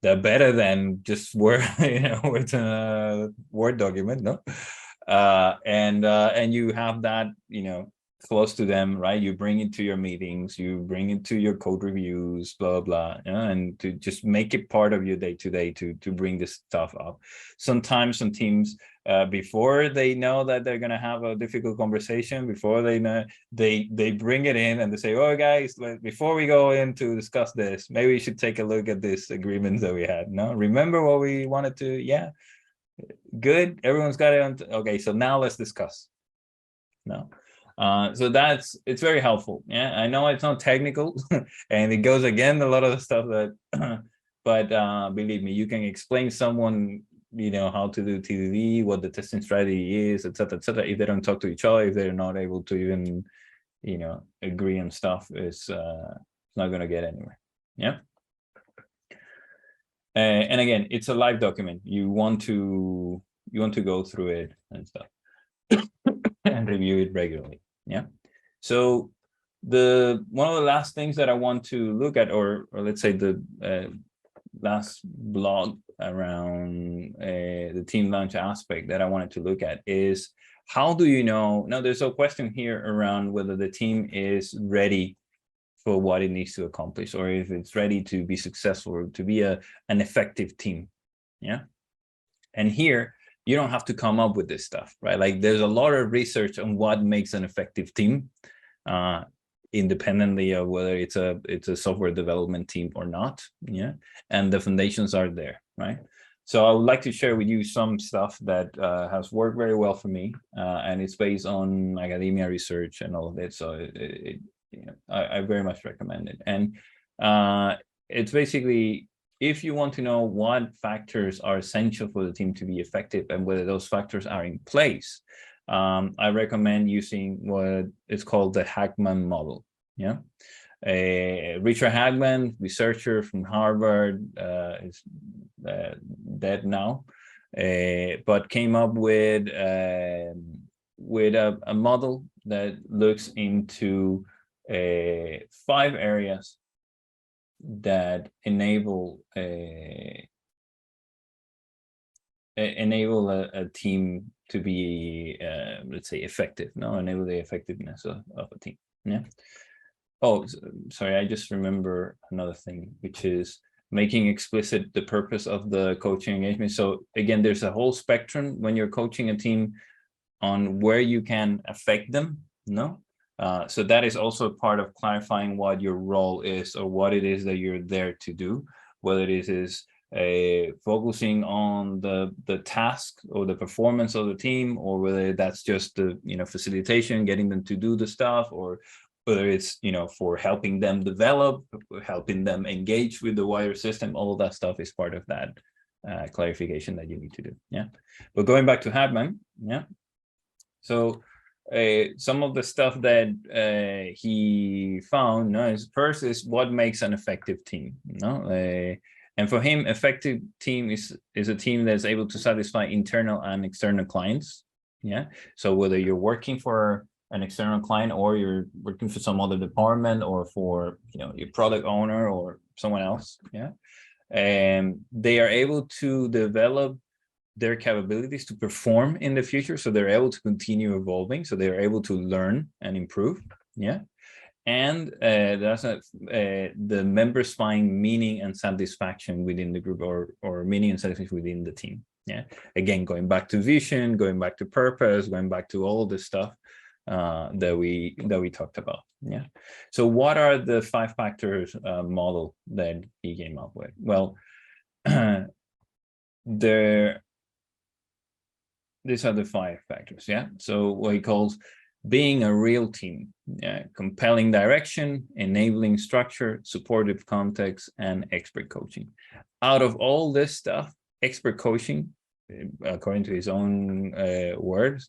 they're better than just Word, with a Word document, no? And you have that, close to them, right? You bring it to your meetings, you bring it to your code reviews, blah, blah, and to just make it part of your day-to-day to bring this stuff up. Sometimes some teams, before they know that they're going to have a difficult conversation, before they know, they bring it in and they say, oh, guys, before we go in to discuss this, maybe we should take a look at this agreement that we had. No, remember what we wanted to? Yeah, good. Everyone's got it on. Okay, so now let's discuss. No. So it's very helpful. Yeah, I know it's not technical and it goes again a lot of the stuff that, but believe me, you can explain someone, how to do TDD, what the testing strategy is, etc., etc. If they don't talk to each other, if they're not able to even, agree on stuff, it's not going to get anywhere. Yeah. And again, it's a live document. You want to go through it and stuff and review it regularly. Yeah. So one of the last things that I want to look at, or let's say the last blog around the team launch aspect that I wanted to look at is, how do you know? Now, there's a question here around whether the team is ready for what it needs to accomplish, or if it's ready to be successful, or to be an effective team. Yeah. And here, you don't have to come up with this stuff, right? Like, there's a lot of research on what makes an effective team, independently of whether it's a software development team or not. Yeah. And the foundations are there, right? So I would like to share with you some stuff that has worked very well for me, and it's based on academia research and all of it. So I very much recommend it. And it's basically, if you want to know what factors are essential for the team to be effective and whether those factors are in place, I recommend using what is called the Hackman model. Yeah. Richard Hackman, researcher from Harvard, is dead now, but came up with a model that looks into 5 areas that enable a team to be, let's say, effective. No, enable the effectiveness of a team. Yeah. Oh, sorry, I just remember another thing, which is making explicit the purpose of the coaching engagement. So again, there's a whole spectrum when you're coaching a team on where you can affect them. No. So that is also part of clarifying what your role is, or what it is that you're there to do, whether it is focusing on the task or the performance of the team, or whether that's just the facilitation, getting them to do the stuff, or whether it's for helping them develop, helping them engage with the wider system. All of that stuff is part of that clarification that you need to do. Yeah. But going back to Hackman, yeah. So some of the stuff that he found, is first is what makes an effective team. And for him, effective team is a team that's able to satisfy internal and external clients. Yeah. So whether you're working for an external client, or you're working for some other department, or for your product owner or someone else, yeah, and they are able to develop their capabilities to perform in the future, so they're able to continue evolving, so they're able to learn and improve. Yeah. And that's the members find meaning and satisfaction within the group, or meaning and satisfaction within the team. Yeah. Again, going back to vision, going back to purpose, going back to all this stuff. that we talked about. Yeah. So what are the 5 factors model that he came up with? Well, these are the 5 factors. Yeah. So what he calls being a real team, compelling direction, enabling structure, supportive context, and expert coaching. Out of all this stuff, expert coaching, according to his own words,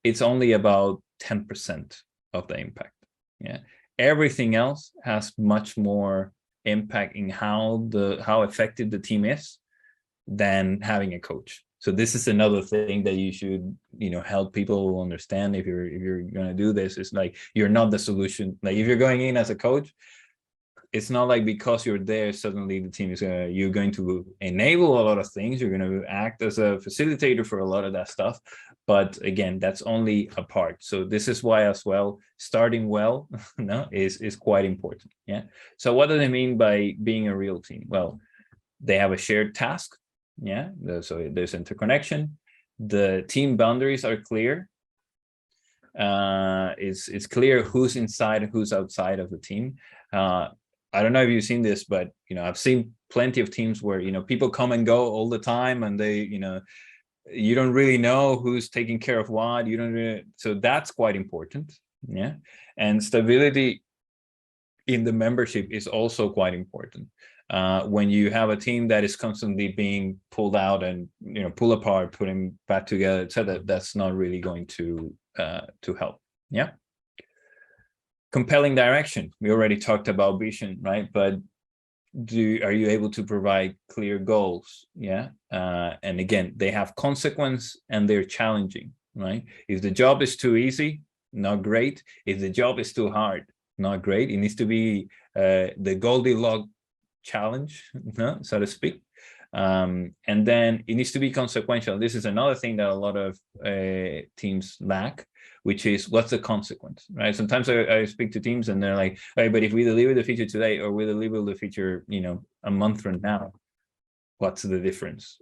it's only about 10% of the impact. Yeah, everything else has much more impact in how effective the team is than having a coach. So this is another thing that you should, help people understand if you're going to do this. It's like you're not the solution. Like if you're going in as a coach, it's not like because you're there suddenly the team is you're going to enable a lot of things. You're going to act as a facilitator for a lot of that stuff. But again, that's only a part. So this is why as well, starting well is quite important. Yeah. So what do they mean by being a real team? Well, they have a shared task. Yeah. So there's interconnection. The team boundaries are clear. It's clear who's inside and who's outside of the team. I don't know if you've seen this, but I've seen plenty of teams where people come and go all the time, and they you don't really know who's taking care of what. You don't really, so that's quite important. Yeah, and stability in the membership is also quite important. When you have a team that is constantly being pulled out and pull apart, putting back together, etc., that's not really going to help. Yeah. Compelling direction. We already talked about vision, right? But are you able to provide clear goals? Yeah. And again, they have consequence and they're challenging, right? If the job is too easy, not great. If the job is too hard, not great. It needs to be the Goldilocks challenge, so to speak. And then it needs to be consequential. This is another thing that a lot of teams lack, which is what's the consequence, right? Sometimes I speak to teams and they're like, hey, but if we deliver the feature today or we deliver the feature, a month from now, what's the difference?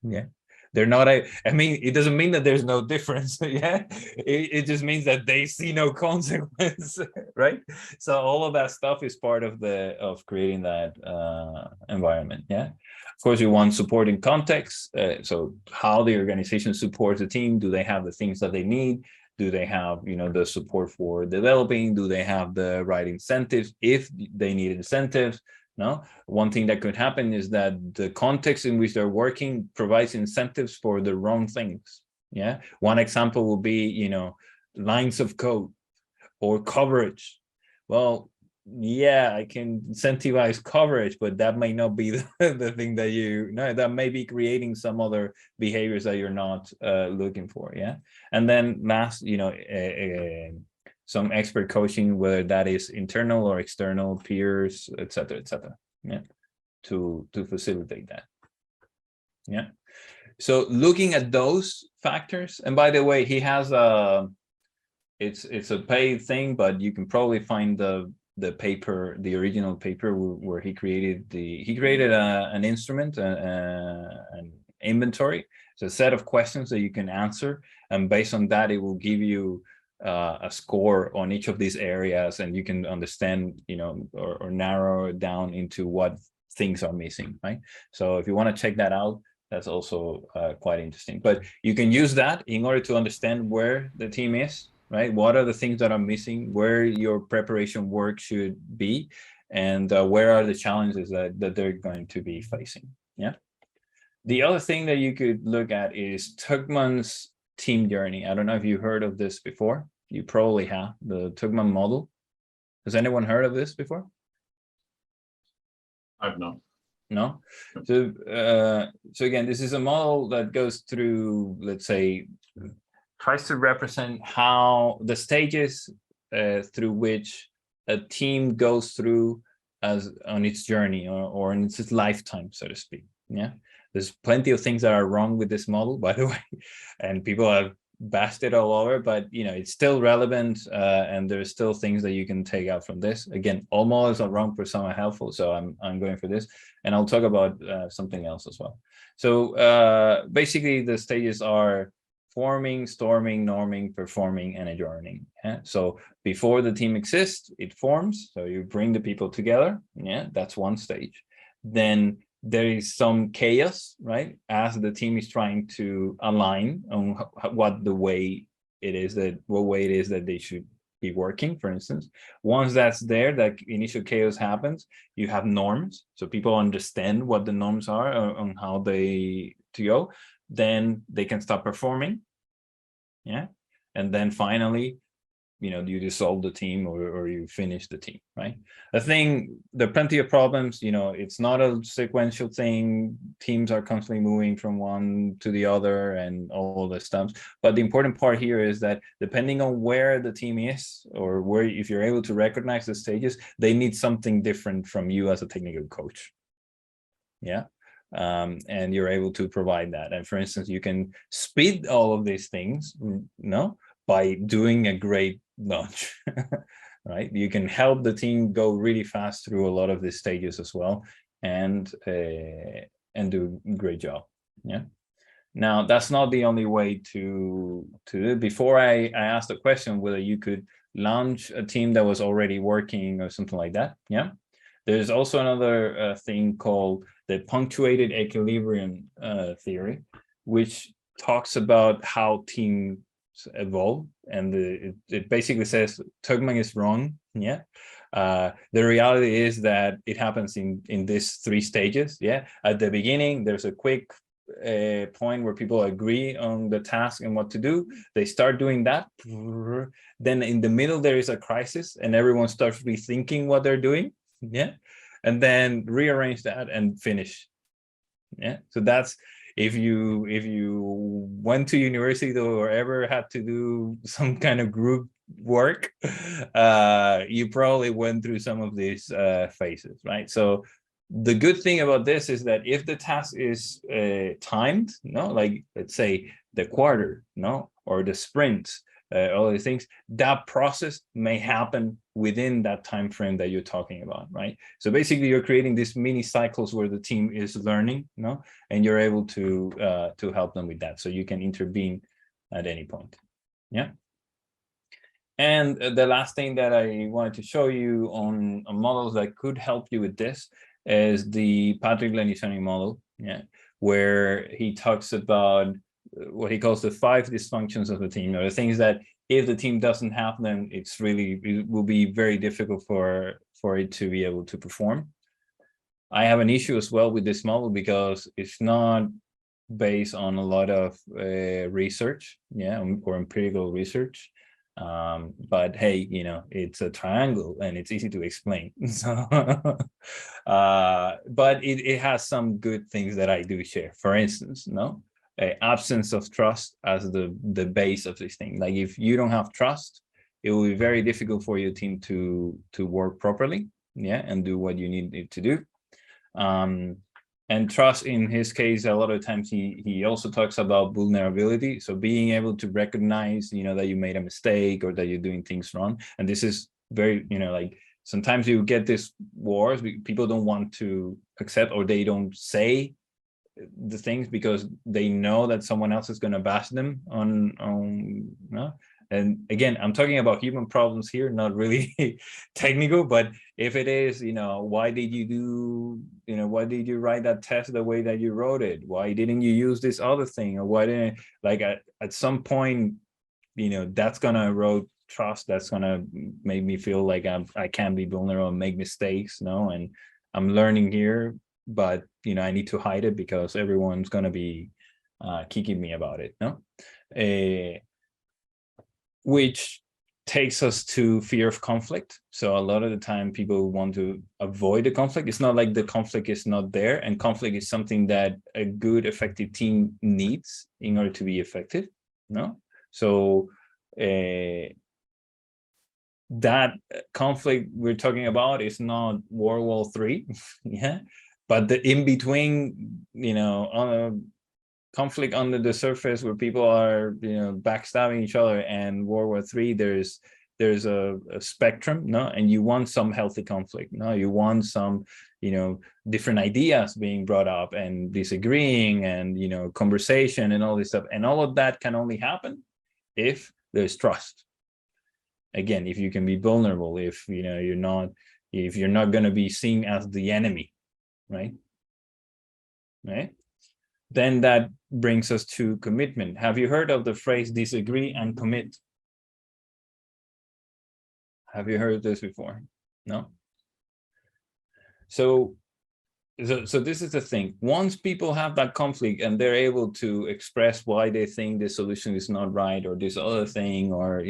Yeah. They're not I mean, it doesn't mean that there's no difference. Yeah, it just means that they see no consequence, right? So all of that stuff is part of creating that environment. Yeah, of course you want supporting context. So how the organization supports the team. Do they have the things that they need? Do they have the support for developing? Do they have the right incentives if they need incentives? No, one thing that could happen is that the context in which they're working provides incentives for the wrong things. Yeah. One example will be, lines of code or coverage. Well, yeah, I can incentivize coverage, but that may not be the thing that that may be creating some other behaviors that you're not looking for. Yeah. And then last, some expert coaching, whether that is internal or external, peers, etc., yeah, to facilitate that. Yeah. So looking at those factors, and by the way, he has it's a paid thing, but you can probably find the paper, the original paper where he created an instrument, an inventory. It's a set of questions that you can answer, and based on that, it will give you a score on each of these areas, and you can understand, or narrow it down into what things are missing, right? So if you want to check that out, that's also quite interesting. But you can use that in order to understand where the team is, right? What are the things that are missing, where your preparation work should be, and where are the challenges that they're going to be facing. Yeah. The other thing that you could look at is Tugman's team journey. I don't know if you heard of this before. You probably have, the Tugman model. Has anyone heard of this before? I've not. No. So again, this is a model that goes through, let's say, tries to represent how the stages through which a team goes through on its journey or in its lifetime, so to speak. Yeah. There's plenty of things that are wrong with this model, by the way, and people have bashed it all over, but it's still relevant, and there's still things that you can take out from this. Again, all models are wrong, but some are helpful, so I'm going for this, and I'll talk about something else as well. So basically, the stages are forming, storming, norming, performing, and adjourning. Yeah? So before the team exists, it forms. So you bring the people together. Yeah, that's one stage. Then there is some chaos, right? As the team is trying to align on what way it is that they should be working, for instance. Once that's there, that initial chaos happens, you have norms. So people understand what the norms are on how they to go. Then they can start performing. Yeah. And then finally, you dissolve the team or you finish the team, right? There are plenty of problems, it's not a sequential thing. Teams are constantly moving from one to the other and all the stuff. But the important part here is that depending on where the team is or if you're able to recognize the stages, they need something different from you as a technical coach. Yeah. And you're able to provide that. And for instance, you can speed all of these things, by doing a great launch, right? You can help the team go really fast through a lot of these stages as well, and do a great job. Yeah. Now, that's not the only way to do it. Before I asked the question whether you could launch a team that was already working or something like that. Yeah. There's also another thing called the punctuated equilibrium theory, which talks about how teams evolve, and it basically says Tugman is wrong. Yeah. The reality is that it happens in these 3 stages. Yeah. At the beginning, there's a quick point where people agree on the task and what to do. They start doing that. Then in the middle, there is a crisis and everyone starts rethinking what they're doing. Yeah. And then rearrange that and finish. Yeah. So that's, if you went to university or ever had to do some kind of group work, you probably went through some of these phases, right? So the good thing about this is that if the task is timed, like let's say the quarter, or the sprint, all these things, that process may happen within that time frame that you're talking about, right? So basically, you're creating these mini cycles where the team is learning, and you're able to help them with that. So you can intervene at any point. Yeah. And the last thing that I wanted to show you on models that could help you with this is the Patrick Lencioni model, yeah, where he talks about what he calls the 5 dysfunctions of the team, or the things that if the team doesn't have them, it will be very difficult for it to be able to perform. I have an issue as well with this model because it's not based on a lot of research, yeah, or empirical research. But hey, it's a triangle and it's easy to explain. So, but it has some good things that I do share. For instance, absence of trust as the base of this thing. Like if you don't have trust, it will be very difficult for your team to work properly, yeah, and do what you need it to do. And trust, in his case, a lot of times he also talks about vulnerability. So being able to recognize, that you made a mistake or that you're doing things wrong. And this is very, like sometimes you get these wars, people don't want to accept, or they don't say the things because they know that someone else is going to bash them on and again, I'm talking about human problems here, not really technical, but if it is, why did you write that test the way that you wrote it? Why didn't you use this other thing? Or why didn't, like at some point, that's going to erode trust. That's going to make me feel like I can't be vulnerable and make mistakes, and I'm learning here, but, I need to hide it because everyone's going to be kicking me about it, which takes us to fear of conflict. So a lot of the time people want to avoid the conflict. It's not like the conflict is not there, and conflict is something that a good, effective team needs in order to be effective, So that conflict we're talking about is not World War III, yeah, but the in-between, conflict under the surface where people are, backstabbing each other, and World War III, there's there's a spectrum, no, and you want some healthy conflict, no, you want some, different ideas being brought up and disagreeing and, conversation and all this stuff. And all of that can only happen if there's trust. Again, if you can be vulnerable, if, you're not going to be seen as the enemy, right? Then that brings us to commitment. Have you heard of the phrase disagree and commit? Have you heard this before? No? So this is the thing. Once people have that conflict and they're able to express why they think the solution is not right, or this other thing, or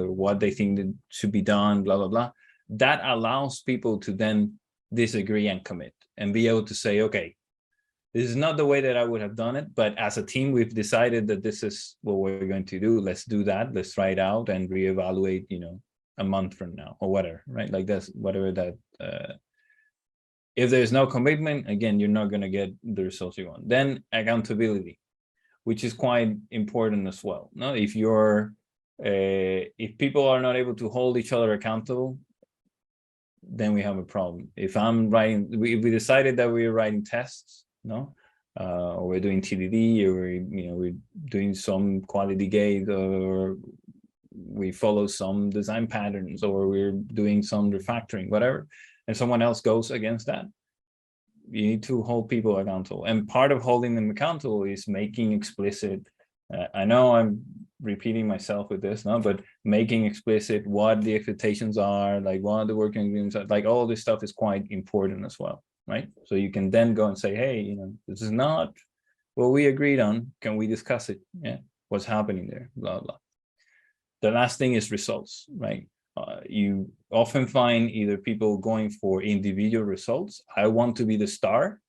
what they think that should be done, blah blah blah, that allows people to then disagree and commit and be able to say, okay, this is not the way that I would have done it, but as a team, we've decided that this is what we're going to do. Let's do that. Let's try it out and reevaluate, a month from now or whatever, right? Like that's whatever that. If there's no commitment, again, you're not going to get the results you want. Then accountability, which is quite important as well. No, if people are not able to hold each other accountable, then we have a problem. If I'm writing, we decided that we're writing tests, no, or we're doing TDD, or we're doing some quality gate, or we follow some design patterns, or we're doing some refactoring, whatever, and someone else goes against that, you need to hold people accountable. And part of holding them accountable is making explicit, I know I'm repeating myself with this, no, but making explicit what the expectations are, like what the working agreements are, like all this stuff is quite important as well, right? So you can then go and say, hey, this is not what we agreed on. Can we discuss it? Yeah, what's happening there, blah, blah. The last thing is results, right? You often find either people going for individual results. I want to be the star.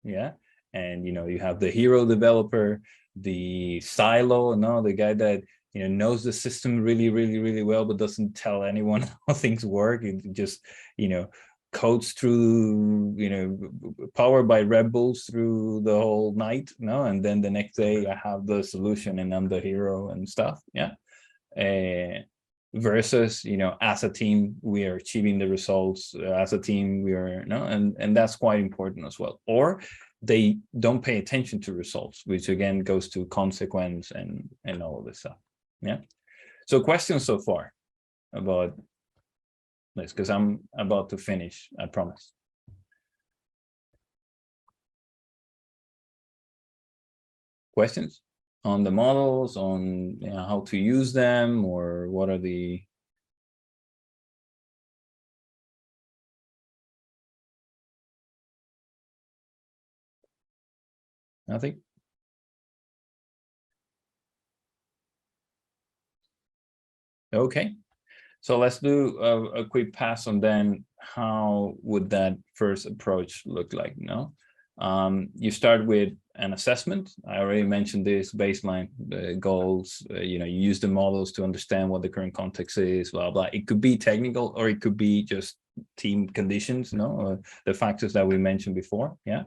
Yeah. And, you have the hero developer, the silo, the guy that, knows the system really, really, really well, but doesn't tell anyone how things work. It just, codes through, powered by Red Bulls through the whole night. And then the next day I have the solution and I'm the hero and stuff. Yeah. Versus, as a team, we are achieving the results. As a team, we are, and that's quite important as well. Or they don't pay attention to results, which again goes to consequence and all of this stuff. Yeah. So questions so far about this, because I'm about to finish, I promise. Questions on the models, on how to use them, or what are the nothing? Okay, so let's do a quick pass on then how would that first approach look like. You start with an assessment. I already mentioned this baseline, the goals, you use the models to understand what the current context is, blah, blah. It could be technical, or it could be just team conditions, the factors that we mentioned before. Yeah.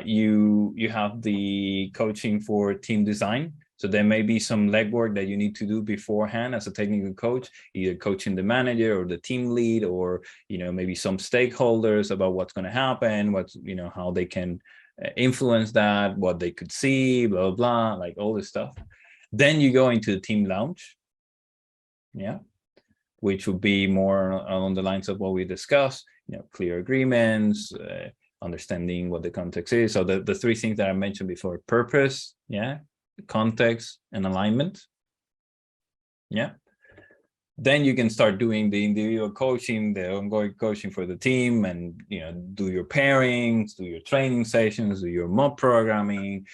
You have the coaching for team design. So there may be some legwork that you need to do beforehand as a technical coach, either coaching the manager or the team lead, or, maybe some stakeholders about what's going to happen, what's, how they can influence that, what they could see, blah, blah, like all this stuff. Then you go into the team lounge. Yeah. Which would be more along the lines of what we discussed, clear agreements, understanding what the context is. So the three things that I mentioned before: purpose, yeah, context, and alignment. Yeah. Then you can start doing the individual coaching, the ongoing coaching for the team, and do your pairings, do your training sessions, do your mob programming,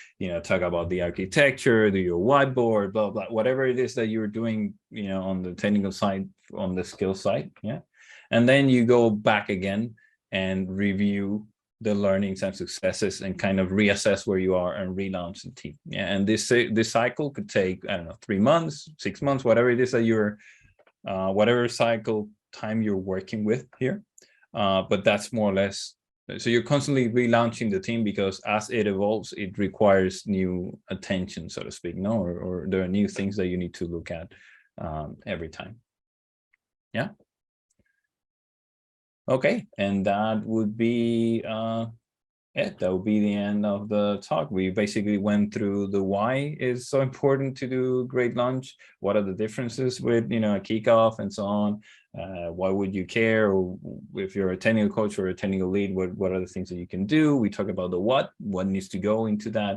talk about the architecture, do your whiteboard, blah blah, whatever it is that you're doing, on the technical side, on the skill side. Yeah. And then you go back again and review the learnings and successes and kind of reassess where you are and relaunch the team. Yeah. And this cycle could take, I don't know, 3 months, 6 months, whatever it is that you're whatever cycle time you're working with here, but that's more or less. So you're constantly relaunching the team, because as it evolves, it requires new attention, so to speak, or there are new things that you need to look at every time. Yeah. Okay, and that would be it. That would be the end of the talk. We basically went through the why is so important to do great launch. What are the differences with, you know, a kickoff and so on? Why would you care? Or if you're a technical coach or a technical lead, what are the things that you can do? We talk about the what needs to go into that.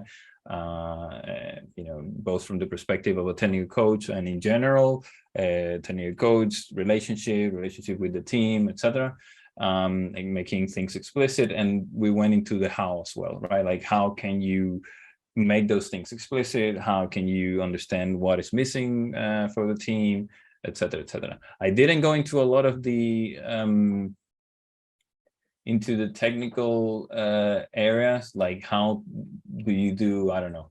You know, both from the perspective of a technical coach and in general, technical coach, relationship with the team, etc. And making things explicit. And we went into the how as well, right? Like, how can you make those things explicit? How can you understand what is missing for the team, etc., etc. I didn't go into a lot of the into the technical areas, like how do you do, I don't know,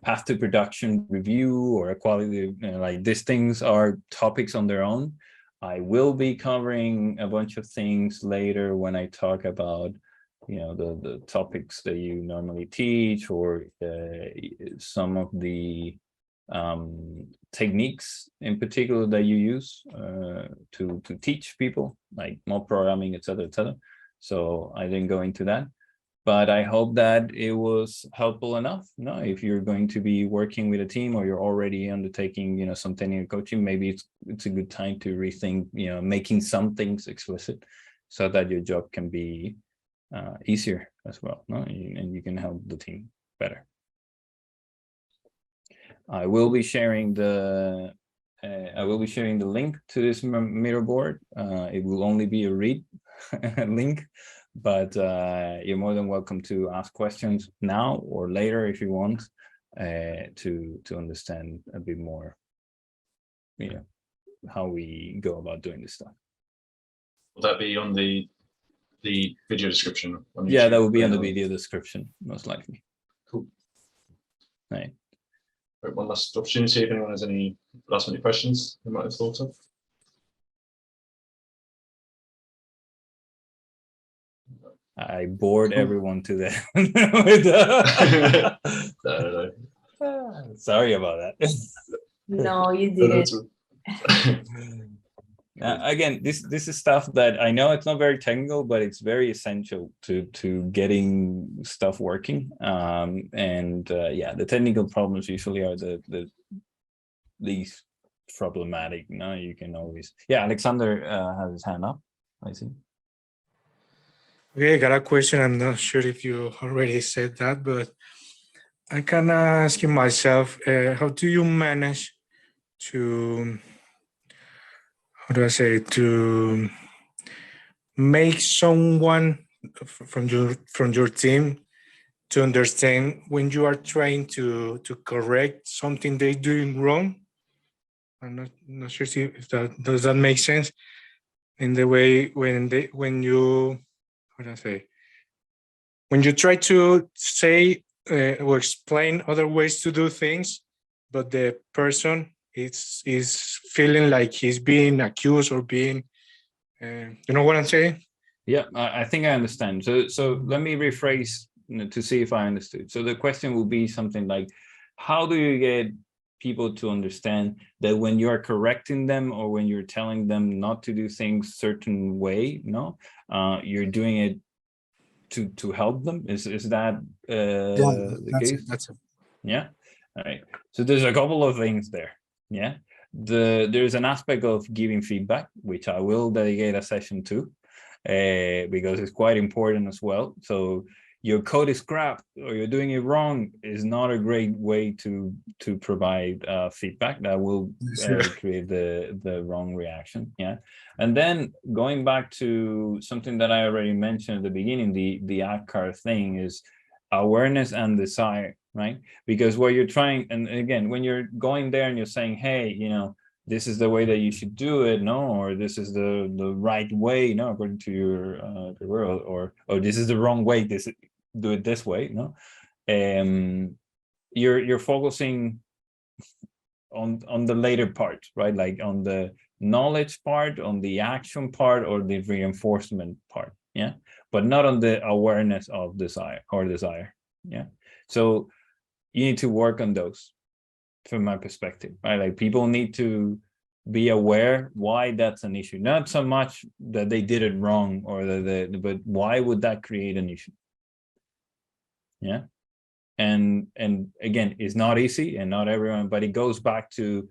path to production review or a quality, you know, like these things are topics on their own. I will be covering a bunch of things later when I talk about, you know, the topics that you normally teach, or some of the techniques in particular that you use to teach people, like mob programming, etc., etc. So I didn't go into that, but I hope that it was helpful enough. No, if you're going to be working with a team, or you're already undertaking, you know, some technical coaching, maybe it's a good time to rethink, you know, making some things explicit so that your job can be easier as well, no? And you can help the team better. I will be sharing the link to this mirror board. It will only be a read link, but you're more than welcome to ask questions now or later if you want, to understand a bit more, you know, how we go about doing this stuff. Will that be on the video description? Yeah, that will be on the video description, most likely. Cool. Right. Right, one last opportunity if anyone has any last minute questions they might have thought of. I bored everyone to death. No. Sorry about that. No, you didn't. Again, this is stuff that I know it's not very technical, but it's very essential to getting stuff working. Yeah, the technical problems usually are the least problematic. No, you can always. Yeah, Alexander has his hand up. I see. Okay, I got a question. I'm not sure if you already said that, but I can ask you myself, how do you manage to, how do I say, to make someone from your team to understand when you are trying to correct something they're doing wrong? I'm not sure if that does that make sense, in the way when you, how do I say, when you try to say or explain other ways to do things, but the person is feeling like he's being accused or being, you know what I'm saying? Yeah, I think I understand. So let me rephrase, you know, to see if I understood. So the question will be something like, how do you get people to understand that when you are correcting them or when you're telling them not to do things certain way, no, you're doing it to help them? Is that the case? That's it. Yeah. All right. So there's a couple of things there. Yeah. There's an aspect of giving feedback, which I will dedicate a session to, because it's quite important as well. So your code is crap or you're doing it wrong is not a great way to provide feedback. That will create the wrong reaction. Yeah. And then going back to something that I already mentioned at the beginning, the ACAR thing is awareness and desire, right? Because what you're trying, and again, when you're going there and you're saying, hey, you know, this is the way that you should do it, no, or this is the right way, no, according to your world, or this is the wrong way, do it this way, no. You're focusing on the later part, right? Like on the knowledge part, on the action part, or the reinforcement part, yeah, but not on the awareness of desire. Yeah. So you need to work on those, from my perspective, right? Like people need to be aware why that's an issue. Not so much that they did it wrong or but why would that create an issue? Yeah. And again, it's not easy and not everyone, but it goes back to,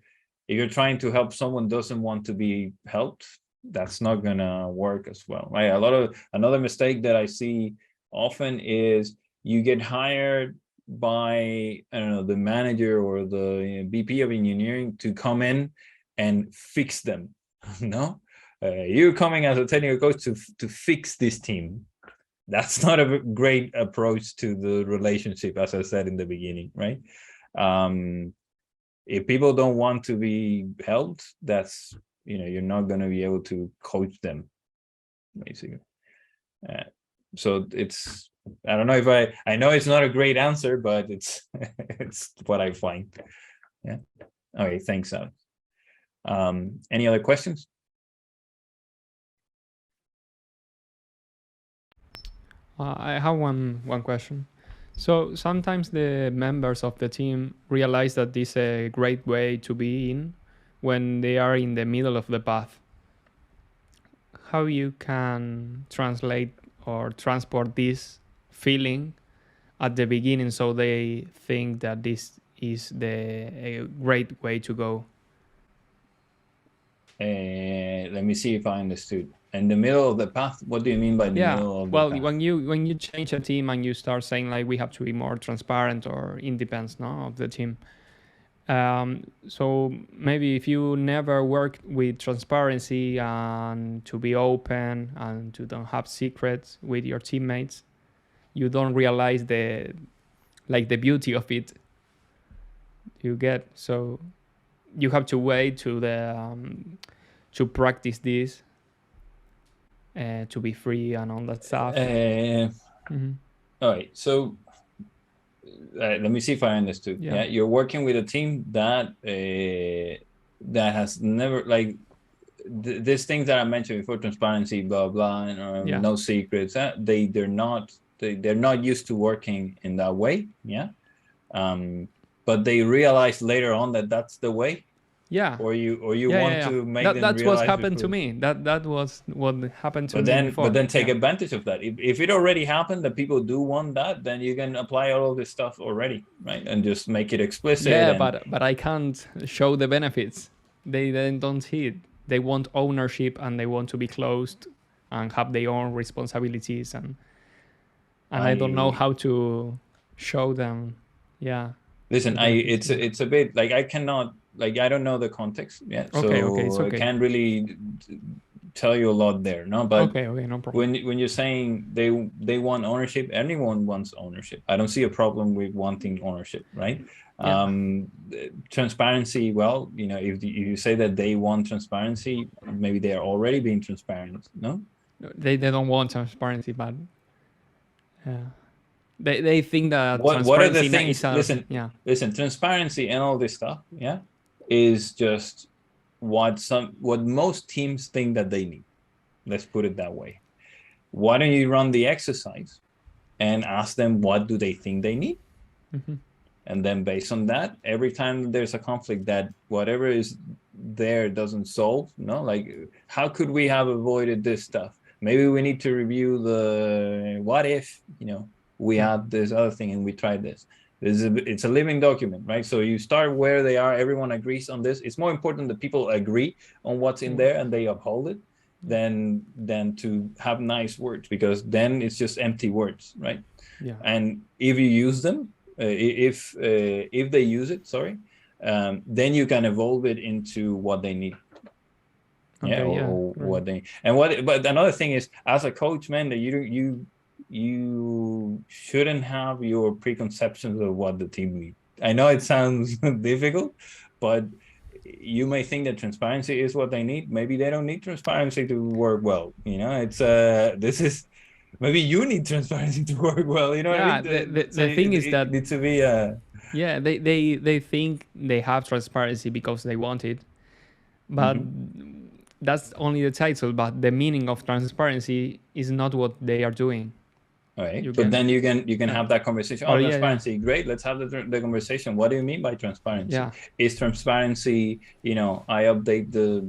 if you're trying to help someone doesn't want to be helped, that's not gonna work as well, right? Another mistake that I see often is you get hired by, I don't know, the manager or the VP of engineering to come in and fix them. No, you're coming as a technical coach to fix this team. That's not a great approach to the relationship, as I said in the beginning, right? If people don't want to be helped, that's, you're not going to be able to coach them, basically. So it's, I don't know if I know it's not a great answer, but it's it's what I find. Yeah. Okay, thanks, Alex. Any other questions? I have one question. So sometimes the members of the team realize that this is a great way to be in when they are in the middle of the path. How you can translate or transport this feeling at the beginning so they think that this is a great way to go? Let me see if I understood. In the middle of the path, what do you mean by the middle of the path? When you change a team and you start saying like we have to be more transparent, or it depends, no, of the team. So maybe if you never worked with transparency and to be open and to don't have secrets with your teammates, you don't realize the beauty of it. You get, so you have to wait to practice this, to be free and all that stuff. All right, so let me see if I understood. Yeah, you're working with a team that has never, like, these things that I mentioned before, transparency, blah blah, and no secrets. They're not used to working in that way. Yeah, but they realize later on that that's the way. Yeah. Or you want to make them realize. That's what happened to me. That was what happened to me before. But then take advantage of that. If it already happened that people do want that, then you can apply all of this stuff already, right? And just make it explicit. Yeah, but I can't show the benefits. They then don't see it. They want ownership and they want to be closed and have their own responsibilities, and I don't know how to show them. Yeah. Listen, it's a bit like I cannot. Like, I don't know the context yet, so it's okay. I can't really tell you a lot there, no? But okay, no problem. When you're saying they want ownership, anyone wants ownership. I don't see a problem with wanting ownership, right? Yeah. Transparency, well, if you say that they want transparency, maybe they are already being transparent, no? They don't want transparency, but they think that what are the things? Listen, transparency and all this stuff, is just what most teams think that they need. Let's put it that way. Why don't you run the exercise and ask them what do they think they need? Mm-hmm. And then based on that, every time there's a conflict that whatever is there doesn't solve, like, how could we have avoided this stuff? Maybe we need to review the what if, we had this other thing and we tried this. It's a living document, right? So you start where they are, everyone agrees on this. It's more important that people agree on what's in there and they uphold it than to have nice words, because then it's just empty words, right? Yeah. And if you use them, if they use it, then you can evolve it into what they need. What they but another thing is, as a coach, man, that you shouldn't have your preconceptions of what the team needs. I know it sounds difficult, but you may think that transparency is what they need. Maybe they don't need transparency to work well. This is, maybe you need transparency to work well. You know what I mean? The thing is that needs to be they think they have transparency because they want it, but that's only the title. But the meaning of transparency is not what they are doing. All right, You but can- then you can have that conversation. Oh, Oh, yeah, yeah. transparency, great. Let's have the conversation. What do you mean by transparency? Yeah. Is transparency, I update the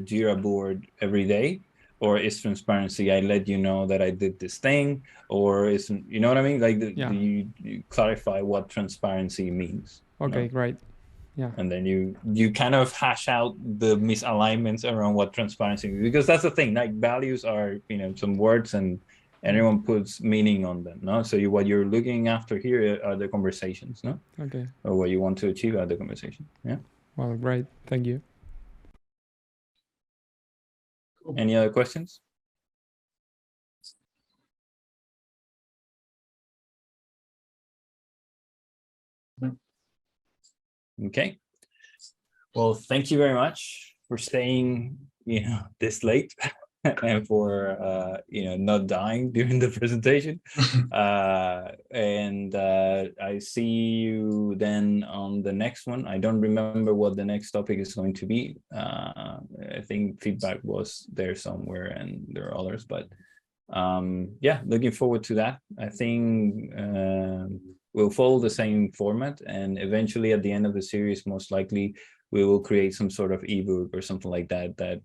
Jira board every day, or is transparency I let you know that I did this thing, or is you know what I mean? Like Yeah. you clarify what transparency means. Okay, great. Yeah. And then you kind of hash out the misalignments around what transparency is, because that's the thing. Like values are some words and everyone puts meaning on them, no? So what you're looking after here are the conversations, no? Okay. Or what you want to achieve at the conversation. Yeah. Well, great. Thank you. Cool. Any other questions? Okay. Well, thank you very much for staying, this late and for, not dying during the presentation. And I see you then on the next one. I don't remember what the next topic is going to be. I think feedback was there somewhere and there are others, but yeah, looking forward to that. I think we'll follow the same format, and eventually at the end of the series, most likely we will create some sort of ebook or something like that that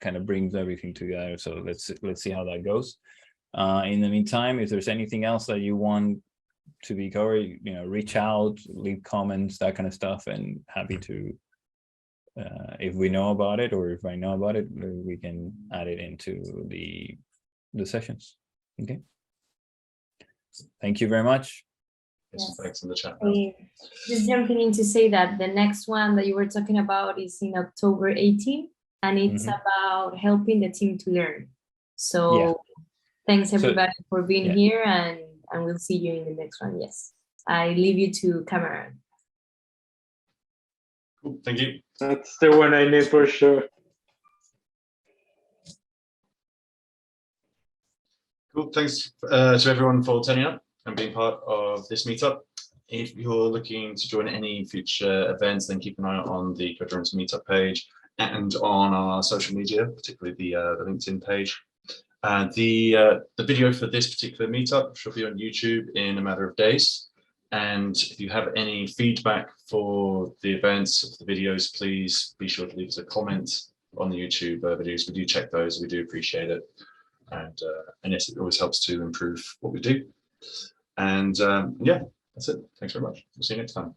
kind of brings everything together. So let's see how that goes. In the meantime, if there's anything else that you want to be covered, reach out, leave comments, that kind of stuff, and happy to, if we know about it or if I know about it, we can add it into the sessions. Okay. Thank you very much. Yes, thanks in the chat. Just jumping in to say that the next one that you were talking about is in October 18th, and it's about helping the team to learn. So thanks everybody for being here, and we'll see you in the next one. Yes, I leave you to Cameron. Cool, thank you. That's the one I need for sure. Cool, thanks to everyone for turning up and being part of this meetup. If you're looking to join any future events, then keep an eye on the Codurance meetup page and on our social media, particularly the LinkedIn page. The video for this particular meetup should be on YouTube in a matter of days. And if you have any feedback for the events of the videos, please be sure to leave us a comment on the YouTube videos. We do check those, we do appreciate it. And yes, it always helps to improve what we do. And yeah, that's it. Thanks very much. We'll see you next time.